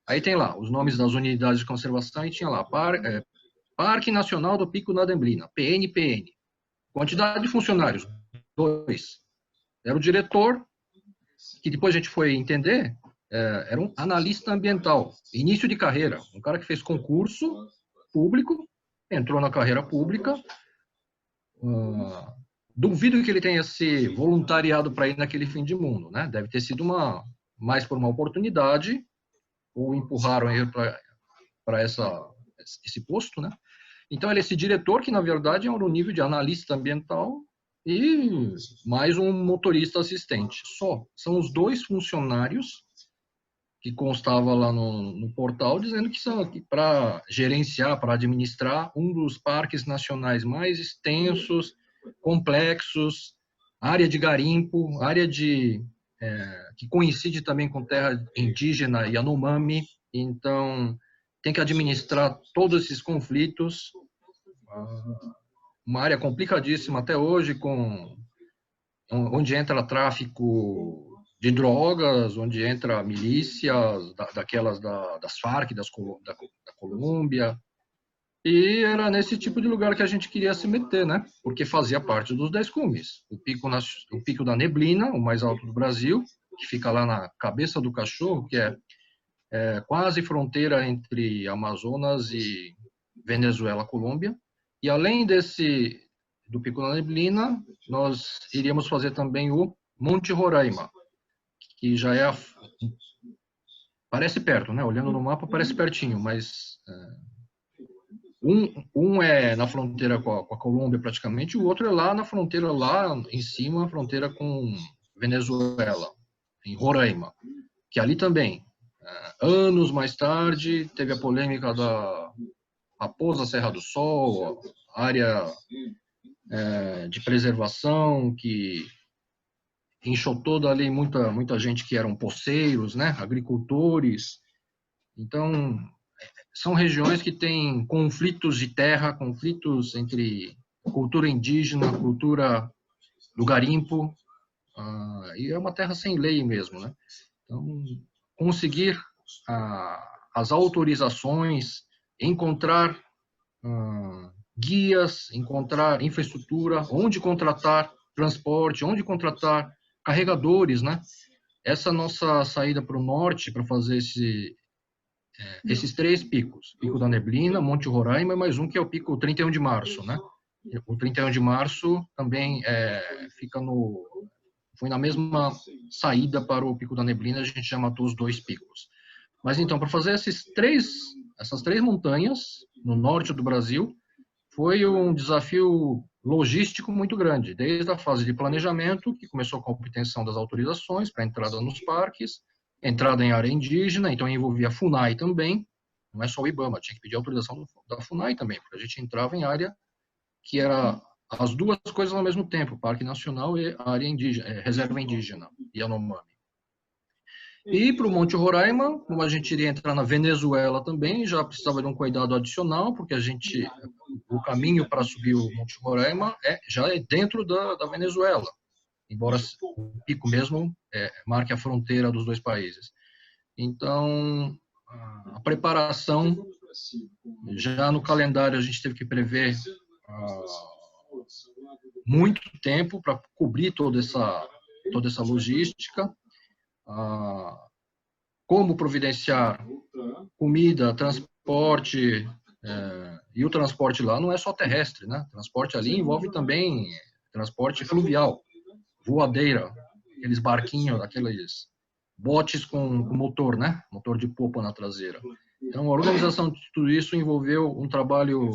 Aí tem lá os nomes das unidades de conservação e tinha lá Parque Nacional do Pico da Neblina, PNPN. Quantidade de funcionários, 2. Era o diretor, que depois a gente foi entender, era um analista ambiental, início de carreira, um cara que fez concurso público, entrou na carreira pública, duvido que ele tenha se voluntariado para ir naquele fim de mundo, né? Deve ter sido mais por uma oportunidade, ou empurraram ele para esse posto, né? Então, ele é esse diretor, que na verdade é no nível de analista ambiental, e mais um motorista assistente. Só. São os 2 funcionários que constava lá no portal, dizendo que são aqui para gerenciar, para administrar um dos parques nacionais mais extensos, complexos, área de garimpo, área que coincide também com terra indígena Yanomami. Então, tem que administrar todos esses conflitos. Uma área complicadíssima até hoje, onde entra tráfico de drogas, onde entra milícias, daquelas das Farc, da Colômbia. E era nesse tipo de lugar que a gente queria se meter, né? Porque fazia parte dos 10 cumes. O Pico da Neblina, o mais alto do Brasil, que fica lá na Cabeça do Cachorro, que é quase fronteira entre Amazonas e Venezuela, Colômbia. E além do Pico da Neblina, nós iríamos fazer também o Monte Roraima, que já parece perto, né? Olhando no mapa parece pertinho, mas um é na fronteira com a Colômbia praticamente, o outro é lá na fronteira, lá em cima, a fronteira com Venezuela, em Roraima, que ali também, anos mais tarde, teve a polêmica da Raposa Serra do Sol, área de preservação, que enxotou dali muita gente que eram poceiros, né, agricultores. Então, são regiões que têm conflitos de terra, conflitos entre cultura indígena, cultura do garimpo, e é uma terra sem lei mesmo, né? Então, conseguir as autorizações, encontrar guias, encontrar infraestrutura, onde contratar transporte, onde contratar carregadores, né? Essa nossa saída para o norte para fazer esses 3 picos, Pico da Neblina, Monte Roraima, e mais um que é o Pico 31 de Março, né? O 31 de Março também foi na mesma saída para o Pico da Neblina, a gente já matou os 2 picos. Mas então, para fazer essas 3 montanhas no norte do Brasil, foi um desafio logístico muito grande, desde a fase de planejamento, que começou com a obtenção das autorizações para entrada nos parques, entrada em área indígena, então envolvia a FUNAI também, não é só o IBAMA, tinha que pedir autorização da FUNAI também, porque a gente entrava em área que era as 2 coisas ao mesmo tempo, Parque Nacional e área indígena, Reserva Indígena, Yanomami. E para o Monte Roraima, como a gente iria entrar na Venezuela também, já precisava de um cuidado adicional, porque o caminho para subir o Monte Roraima já é dentro da Venezuela, embora o pico mesmo marque a fronteira dos 2 países. Então, a preparação, já no calendário a gente teve que prever muito tempo para cobrir toda essa logística. Como providenciar comida, transporte, e o transporte lá não é só terrestre, né? Transporte ali envolve também transporte fluvial, voadeira, aqueles barquinhos, aqueles botes com motor, né? Motor de popa na traseira. Então, a organização de tudo isso envolveu um trabalho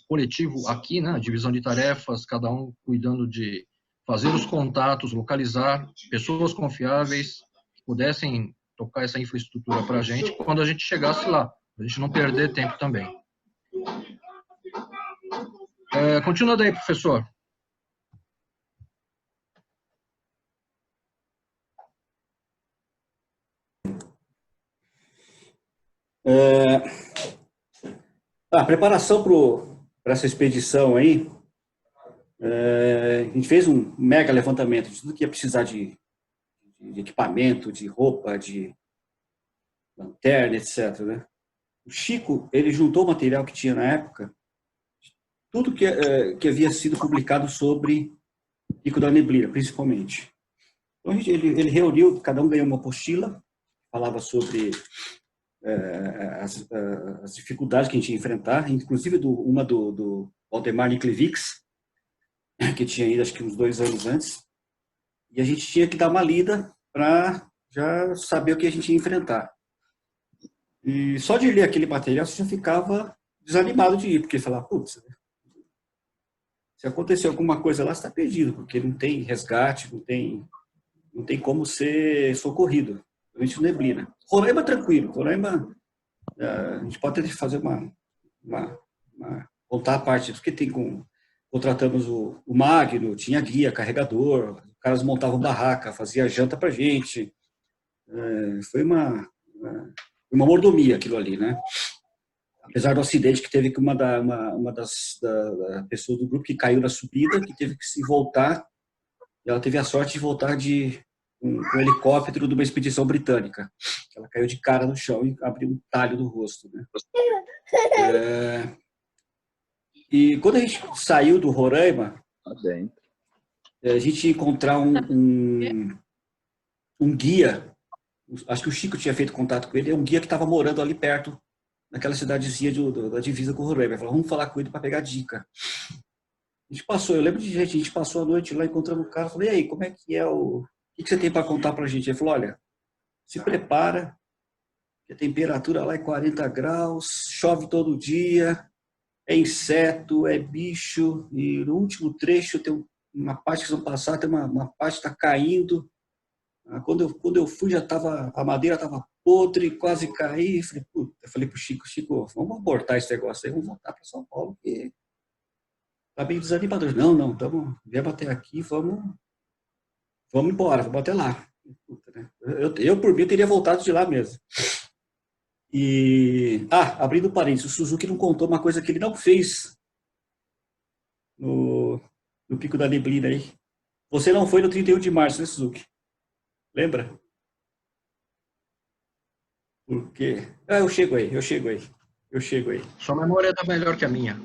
coletivo aqui, né? Divisão de tarefas, cada um cuidando de fazer os contatos, localizar pessoas confiáveis que pudessem tocar essa infraestrutura para a gente quando a gente chegasse lá, para a gente não perder tempo também. Continua daí, professor. A preparação para essa expedição aí, a gente fez um mega levantamento de tudo que ia precisar de equipamento, de roupa, de lanterna, etc. Né? O Chico, ele juntou o material que tinha na época, tudo que havia sido publicado sobre Pico da Neblina, principalmente. Então, ele reuniu, cada um ganhou uma apostila, falava sobre as dificuldades que a gente ia enfrentar, inclusive uma do Valdemar Niklevics, que tinha ido acho que uns 2 anos antes, e a gente tinha que dar uma lida para já saber o que a gente ia enfrentar. E só de ler aquele material você já ficava desanimado de ir, porque falava, putz, se acontecer alguma coisa lá, você está perdido, porque não tem resgate, não tem como ser socorrido, principalmente neblina. Roraima tranquilo, Roraima a gente pode até fazer contar a parte do que tem contratamos o Magno, tinha guia, carregador, os caras montavam barraca, fazia janta pra gente. Foi uma mordomia aquilo ali, né? Apesar do acidente que teve com uma das pessoas do grupo que caiu na subida, que teve que se voltar, e ela teve a sorte de voltar com um helicóptero de uma expedição britânica. Ela caiu de cara no chão e abriu um talho no rosto, né? E quando a gente saiu do Roraima, a gente ia encontrar um guia, acho que o Chico tinha feito contato com ele, é um guia que estava morando ali perto, naquela cidadezinha da divisa com o Roraima. Ele falou, vamos falar com ele para pegar dica. A gente passou, eu lembro de gente, a gente passou a noite lá encontrando o cara, falei, e aí, como é que é o que você tem para contar para a gente? Ele falou, olha, se prepara, que a temperatura lá é 40 graus, chove todo dia, é inseto, é bicho, e no último trecho tem uma parte que vão passar, tem uma parte que está caindo. Quando eu fui, a madeira estava podre, quase caí. Eu falei para o Chico, vamos abortar esse negócio aí, vamos voltar para São Paulo, porque está bem desanimador. Não, viemos até aqui, vamos embora, vamos até lá. Eu, por mim, teria voltado de lá mesmo. E, abrindo parênteses, o Suzuki não contou uma coisa que ele não fez no Pico da Neblina aí. Você não foi no 31 de março, né, Suzuki? Lembra? Porque... eu chego aí. Sua memória tá melhor que a minha.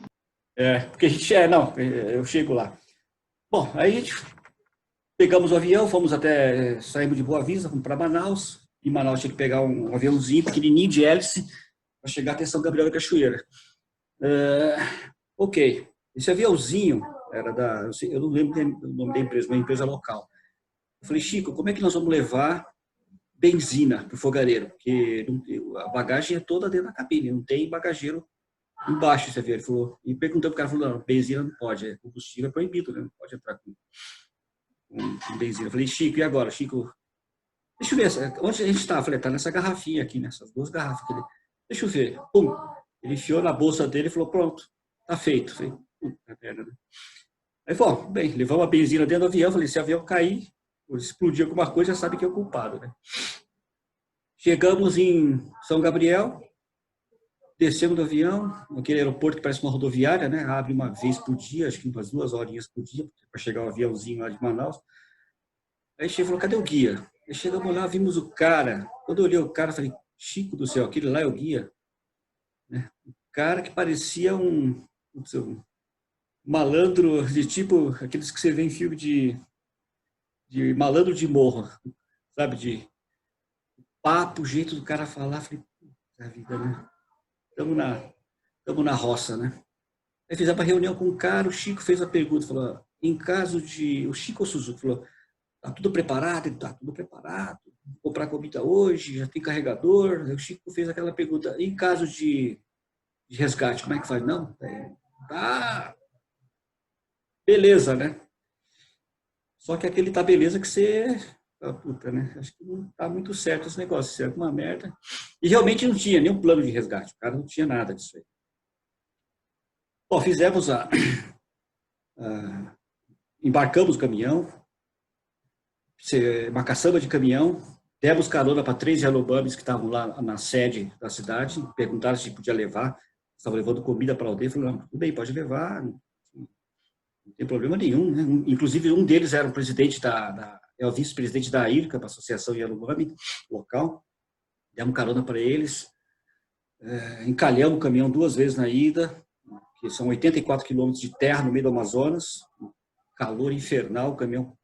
Porque a gente... eu chego lá. Bom, aí a gente pegamos o avião, saímos de Boa Vista, fomos para Manaus. Em Manaus tinha que pegar um aviãozinho pequenininho de hélice para chegar até São Gabriel da Cachoeira. Ok. Esse aviãozinho era eu não lembro o nome da empresa, uma empresa local. Eu falei, Chico, como é que nós vamos levar benzina para o fogareiro? Porque a bagagem é toda dentro da cabine, não tem bagageiro embaixo, você vê. Ele falou, e perguntando para o cara, falou, não, benzina não pode, combustível é proibido, né? Não pode entrar com benzina. Eu falei, Chico, e agora? Chico, deixa eu ver, onde a gente está? Eu falei, tá nessa garrafinha aqui, nessas 2 garrafas. Deixa eu ver. Pum! Ele enfiou na bolsa dele e falou, pronto, tá feito. Eu falei, puta merda, né? Aí falou, bem, levamos a benzina dentro do avião. Eu falei, se o avião cair, ou explodir alguma coisa, já sabe que é o culpado, né? Chegamos em São Gabriel, descemos do avião, naquele aeroporto que parece uma rodoviária, né? Abre uma vez por dia, acho que umas 2 horinhas por dia, para chegar o aviãozinho lá de Manaus. Aí chegou e falou, cadê o guia? Aí chegamos lá, vimos o cara. Quando eu olhei o cara, eu falei, Chico do céu, aquele lá é o guia. Né? Um cara que parecia um malandro de tipo, aqueles que você vê em filme de malandro de morro, sabe? De papo, o jeito do cara falar. Falei, puta vida, né? Estamos na roça, né? Aí fizemos uma reunião com o cara, o Chico fez a pergunta, falou, em caso de... O Chico ou o Suzuki falou, tá tudo preparado? Ele tá tudo preparado. Vou comprar comida hoje, já tem carregador. Aí o Chico fez aquela pergunta, em caso de resgate, como é que faz? Não, tá... Beleza, né? Só que aquele tá beleza que você... Puta, né? Acho que não tá muito certo esse negócio, isso é alguma merda. E realmente não tinha nenhum plano de resgate, o cara não tinha nada disso aí. Bom, fizemos embarcamos o caminhão, uma caçamba de caminhão, demos carona para 3 Yanomamis que estavam lá na sede da cidade, perguntaram se podia levar, estavam levando comida para a aldeia, falaram, tudo bem, pode levar, não tem problema nenhum, né? Inclusive um deles era o presidente é o vice-presidente da IRCA, da Associação Yanomami local, demos carona para eles, encalhamos o caminhão 2 vezes na ida, que são 84 quilômetros de terra no meio do Amazonas, calor infernal, o caminhão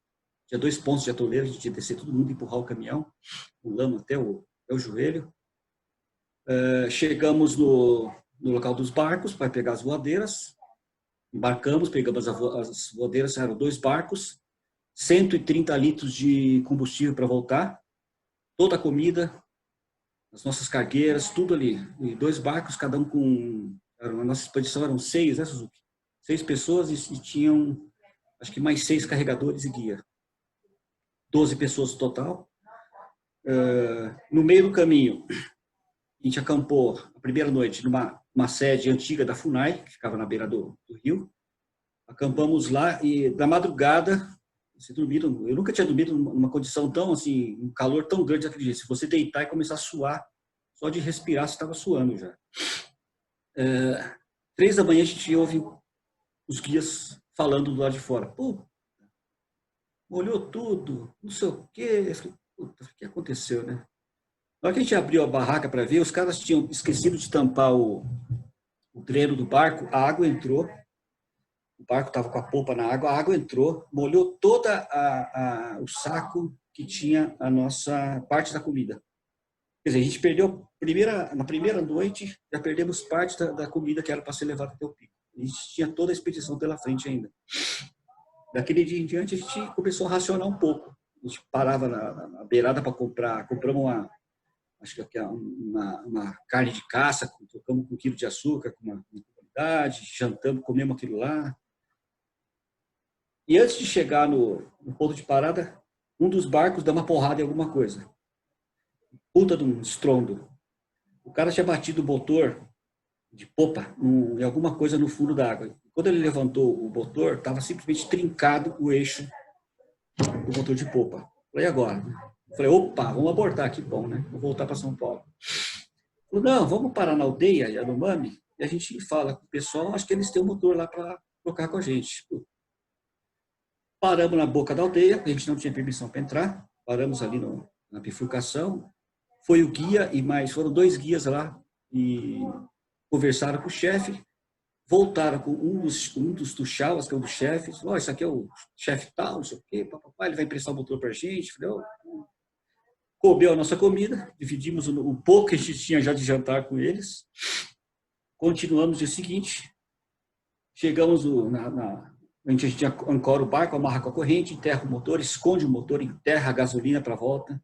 tinha 2 pontos de atoleiro, a gente tinha que descer todo mundo e empurrar o caminhão, pulamos até o joelho. Chegamos no local dos barcos para pegar as voadeiras, embarcamos, pegamos as voadeiras, eram 2 barcos, 130 litros de combustível para voltar, toda a comida, as nossas cargueiras, tudo ali. E 2 barcos, cada um com... A nossa expedição eram 6, né, Suzuki? 6 pessoas e tinham, acho que mais 6 carregadores e guia. 12 pessoas no total. No meio do caminho, a gente acampou a primeira noite numa sede antiga da FUNAI, que ficava na beira do rio. Acampamos lá e, na madrugada, eu nunca tinha dormido numa condição tão, assim, um calor tão grande daquele jeito. Se você deitar e começar a suar, só de respirar você estava suando já. 3 da manhã a gente ouve os guias falando do lado de fora. Pô, molhou tudo, não sei o quê. Eu falei, puta, o que aconteceu, né? Na hora que a gente abriu a barraca para ver, os caras tinham esquecido de tampar o dreno do barco, a água entrou, o barco estava com a polpa na água, a água entrou, molhou toda o saco que tinha a nossa parte da comida. Quer dizer, a gente perdeu, na primeira noite, já perdemos parte da comida que era para ser levada até o pico. A gente tinha toda a expedição pela frente ainda. Daquele dia em diante, a gente começou a racionar um pouco. A gente parava na beirada para comprar, compramos uma carne de caça, trocamos com 1 quilo de açúcar, com uma quantidade, jantamos, comemos aquilo lá. E antes de chegar no ponto de parada, um dos barcos dá uma porrada em alguma coisa. Puta de um estrondo. O cara tinha batido o motor de popa em alguma coisa no fundo da água. Quando ele levantou o motor, estava simplesmente trincado o eixo do motor de popa. Falei, e agora? Falei, opa, vamos abortar, que bom, né? Vou voltar para São Paulo. Falei, não, vamos parar na aldeia, Yanomami, e a gente fala com o pessoal, acho que eles têm um motor lá para trocar com a gente. Paramos na boca da aldeia, a gente não tinha permissão para entrar, paramos ali na bifurcação, foi o guia e foram 2 guias lá e conversaram com o chefe, voltaram com um dos tuxalas, que é um dos chefes, falou, isso aqui é o chefe tal, não sei o quê, papai, ele vai emprestar o motor para a gente. Falei, comeu a nossa comida, dividimos o pouco que a gente tinha já de jantar com eles, continuamos no dia seguinte, chegamos A gente ancora o barco, amarra com a corrente, enterra o motor, esconde o motor, enterra a gasolina para a volta.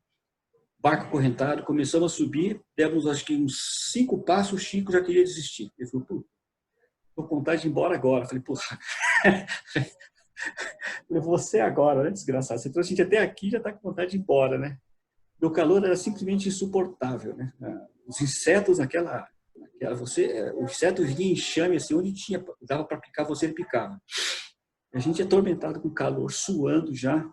Barco correntado, começamos a subir, demos acho que uns 5 passos, o Chico já queria desistir. Ele falou, pô, tô com vontade de ir embora agora. Eu falei, porra, você agora, né, desgraçado? Você trouxe a gente até aqui, já tá com vontade de ir embora, né? O calor era simplesmente insuportável, né? Os insetos o inseto vinha em enxame, assim, onde dava para picar, você ele picava. A gente atormentado com calor, suando já.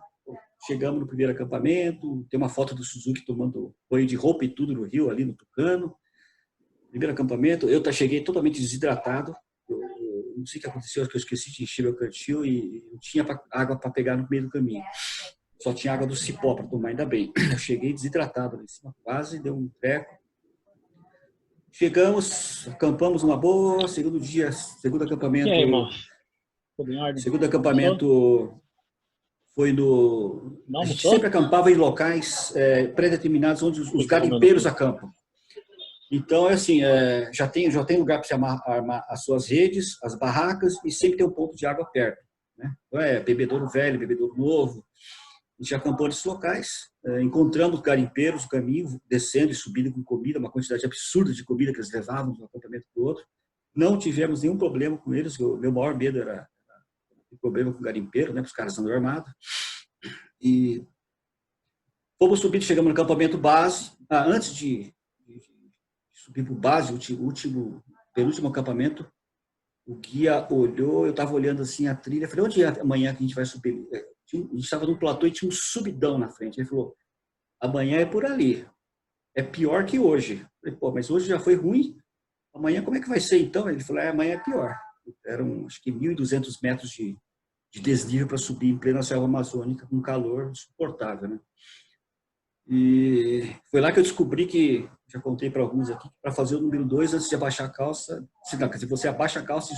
Chegamos no primeiro acampamento, tem uma foto do Suzuki tomando banho de roupa e tudo no rio, ali no Tucano. Primeiro acampamento, eu cheguei totalmente desidratado. Eu não sei o que aconteceu, que eu esqueci de encher meu cantil e não tinha água para pegar no meio do caminho. Só tinha água do cipó para tomar, ainda bem. Eu cheguei desidratado ali em cima, quase deu um treco. Chegamos, acampamos uma boa, segundo acampamento. E aí, irmão? Tudo em ordem? Segundo acampamento foi no... A gente sempre acampava em locais pré-determinados onde os garimpeiros acampam. Então, é assim, já tem lugar para você armar as suas redes, as barracas, e sempre tem um ponto de água perto, né? Então, bebedouro velho, bebedouro novo. A gente acampou nesses locais, encontramos garimpeiros no caminho, descendo e subindo com comida, uma quantidade absurda de comida que eles levavam de um acampamento para o outro. Não tivemos nenhum problema com eles, o meu maior medo era o problema com o garimpeiro, né, os caras andando armados. E fomos subindo, chegamos no acampamento base. Antes de subir para o base, o penúltimo acampamento, o guia olhou, eu estava olhando assim a trilha, falei, onde é amanhã que a gente vai subir? A gente estava num platô e tinha um subidão na frente. Ele falou, amanhã é por ali, é pior que hoje. Eu falei, pô, mas hoje já foi ruim, amanhã como é que vai ser então? Ele falou, amanhã é pior. Eram acho que 1.200 metros de desnível para subir em plena selva amazônica com calor insuportável, né? E foi lá que eu descobri que, já contei para alguns aqui, para fazer o número 2, antes de abaixar a calça, se você abaixa a calça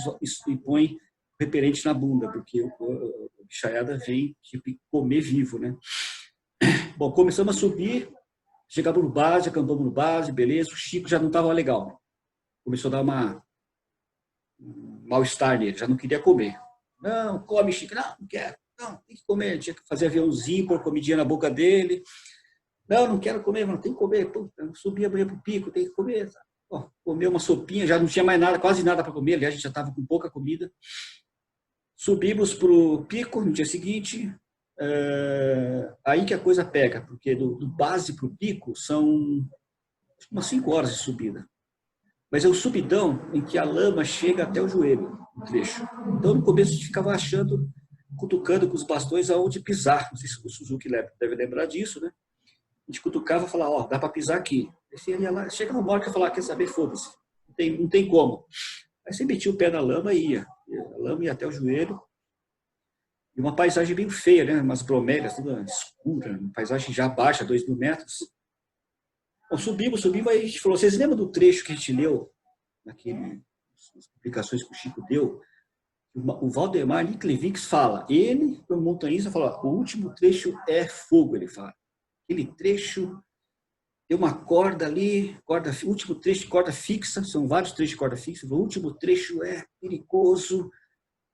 e põe repelente na bunda, porque a bichaiada vem tipo, comer vivo, né? Bom, começamos a subir, chegamos no base, acampamos no base, beleza, o Chico já não estava legal. Começou a dar um mal-estar nele, já não queria comer. Não, come, Chico, não quero, não, tem que comer, tinha que fazer aviãozinho, pôr comidinha na boca dele. Não quero comer, mano, tem que comer. Puta, subi amanhã pro pico, tem que comer. Comeu uma sopinha, já não tinha mais nada, quase nada para comer. Aliás, a gente já estava com pouca comida. Subimos pro pico no dia seguinte. Aí que a coisa pega, porque do base pro pico são umas 5 horas de subida. Mas é um subidão em que a lama chega até o joelho, no trecho. Então, no começo, a gente ficava achando, cutucando com os bastões aonde pisar. Não sei se o Suzuki deve lembrar disso, né? A gente cutucava e falava, dá para pisar aqui. Aí você ia lá, chegava uma hora que eu falava, quer saber, foda-se, não tem como. Aí você metia o pé na lama e ia. A lama ia até o joelho. E uma paisagem bem feia, né? Umas bromélias, toda escura, uma paisagem já baixa, 2.000 metros. Bom, subimos, aí a gente falou, vocês lembram do trecho que a gente leu, nas publicações que o Chico deu? O Valdemar Niklevics fala, ele, o montanhista, fala, o último trecho é fogo, ele fala. Aquele trecho, tem uma corda ali, último trecho de corda fixa, são vários trechos de corda fixa, o último trecho é perigoso,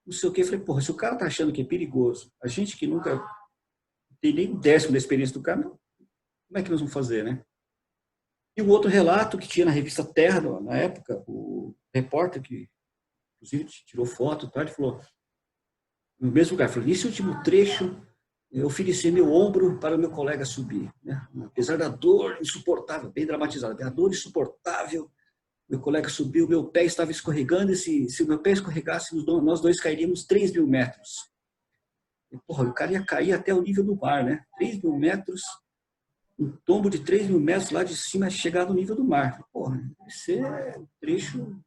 não sei o quê. Eu falei, porra, se o cara tá achando que é perigoso, a gente que nunca tem nem 1/10 da experiência do cara, como é que nós vamos fazer, né? E o outro relato que tinha na revista Terra, na época, o repórter que, inclusive, tirou foto, ele falou, no mesmo lugar, falou, nesse último trecho, eu ofereci meu ombro para o meu colega subir, né? Apesar da dor insuportável, bem dramatizada, a dor insuportável, meu colega subiu, meu pé estava escorregando, e se o meu pé escorregasse, nós dois cairíamos 3.000 metros. E, porra, o cara ia cair até o nível do mar, né? 3.000 metros, um tombo de 3.000 metros lá de cima, chegar no nível do mar. Porra, esse é um trecho,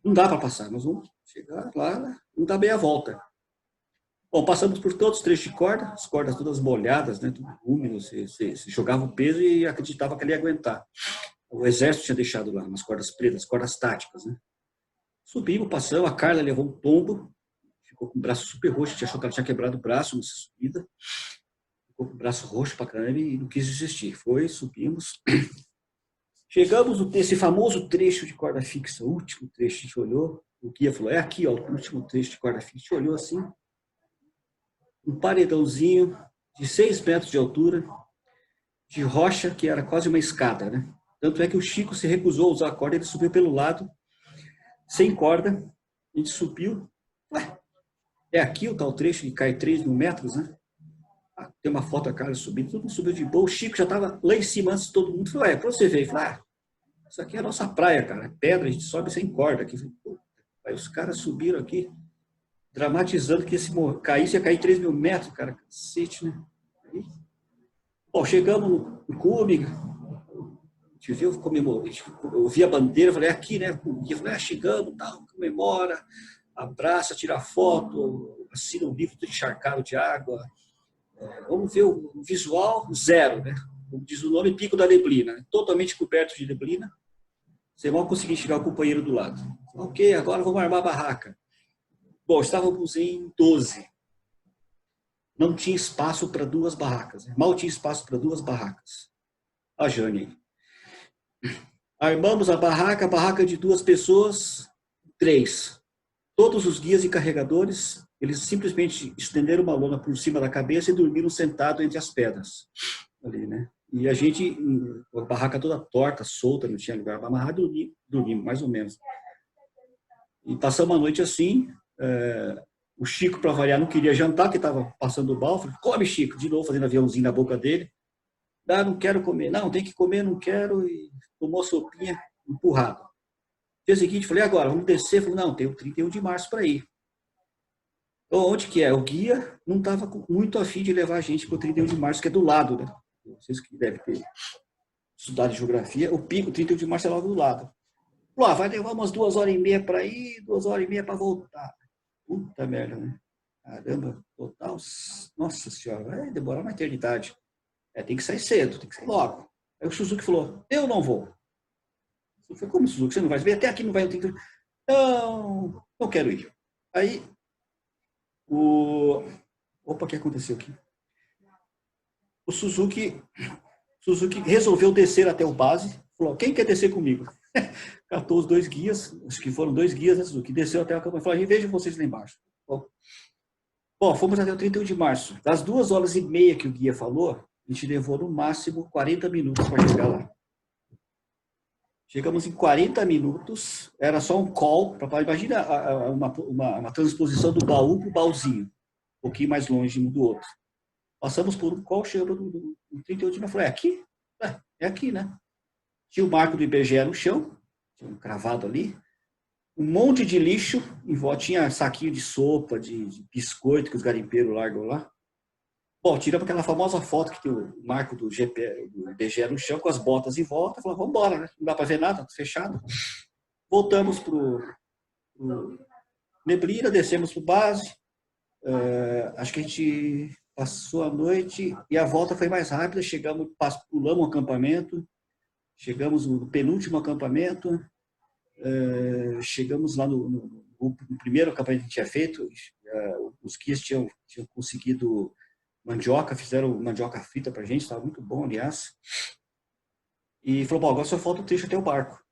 não dá para passar, nós vamos chegar lá, não dá bem a volta. Bom, passamos por todos os trechos de corda, as cordas todas molhadas, né, tudo úmido, você jogava o peso e acreditava que ele ia aguentar. O exército tinha deixado lá umas cordas pretas, cordas táticas, né. Subimos, passamos, a Carla levou um tombo, ficou com o braço super roxo, a gente achou que ela tinha quebrado o braço nessa subida, ficou com o braço roxo pra caramba e não quis desistir. Subimos, chegamos nesse famoso trecho de corda fixa, o último trecho, a gente olhou, o guia falou, é aqui, ó, o último trecho de corda fixa. A gente olhou assim, um paredãozinho de 6 metros de altura, de rocha, que era quase uma escada, né? Tanto é que o Chico se recusou a usar a corda, ele subiu pelo lado, sem corda, a gente subiu. Ué, é aqui o tal trecho que cai 3 mil metros, né? Tem uma foto da cara subindo, todo mundo subiu de boa. O Chico já estava lá em cima antes de todo mundo. Falou, pra você ver. Falei, isso aqui é a nossa praia, cara. É pedra, a gente sobe sem corda aqui. Aí os caras subiram aqui, dramatizando que se caísse, ia cair 3 mil metros, cara. Cacete, né? Aí, bom, chegamos no cume, a gente viu, comemorou. Eu vi a bandeira, falei, aqui, né? Eu falei, chegamos, tal, comemora, abraça, tira foto, assina um livro encharcado de água. Vamos ver o visual, zero, né? Como diz o nome, Pico da Neblina. Totalmente coberto de neblina. Você mal conseguir chegar o companheiro do lado. Ok, agora vamos armar a barraca. Bom, estávamos em 12. Não tinha espaço para 2 barracas. Mal tinha espaço para 2 barracas. A Jane aí. Armamos a barraca de 2 pessoas, 3. Todos os guias e carregadores, eles simplesmente estenderam uma lona por cima da cabeça e dormiram sentados entre as pedras. Ali, né? E a gente, a barraca toda torta, solta, não tinha lugar para amarrar, dormimos, mais ou menos. E passamos a noite assim. O Chico, para variar, não queria jantar, porque estava passando o balde. Falei, come, Chico, de novo, fazendo aviãozinho na boca dele. Não quero comer. Não, tem que comer, não quero. E tomou a sopinha, empurrado. Dia seguinte, falei, agora, vamos descer. Falei, não, tem o 31 de março para ir. Então, onde que é? O guia não estava muito afim de levar a gente para o 31 de março, que é do lado, né? Vocês que devem ter estudado geografia, o pico, 31 de março é logo do lado. Falei, vai levar umas 2h30 para ir, 2h30 para voltar. Puta merda, né? Caramba, total. Nossa senhora, vai demorar uma eternidade. Tem que sair cedo, tem que sair logo. Aí o Suzuki falou, eu não vou. Eu falei, como, Suzuki, você não vai? Você até aqui não vai. Não quero ir. Aí, Opa, o que aconteceu aqui? O Suzuki resolveu descer até o base. Falou, quem quer descer comigo? Catou os 2 guias, acho que foram 2 guias, né, Suzuki? Desceu até a cama e falou, veja vocês lá embaixo. Bom, fomos até o 31 de março. Das 2h30 que o guia falou, a gente levou no máximo 40 minutos para chegar lá. Chegamos em 40 minutos, era só um call, imagina uma transposição do baú para o baúzinho, um pouquinho mais longe um do outro. Passamos por um call, chegamos no 31 de março, falei, aqui? É aqui, né? Tinha o marco do IBGE no chão, tinha um cravado ali, um monte de lixo, em volta tinha saquinho de sopa, de biscoito que os garimpeiros largam lá. Bom, tiramos aquela famosa foto que tem o marco do IBGE no chão, com as botas em volta, falamos, vamos embora, né? Não dá para ver nada, tá fechado. Voltamos pro Neblina, descemos pro base, acho que a gente passou a noite e a volta foi mais rápida, pulamos o acampamento, chegamos no penúltimo acampamento, chegamos lá no primeiro acampamento que a gente tinha feito, os guias tinham conseguido mandioca, fizeram mandioca frita pra gente, estava muito bom, aliás. E falou, bom, agora só falta o trecho até o barco.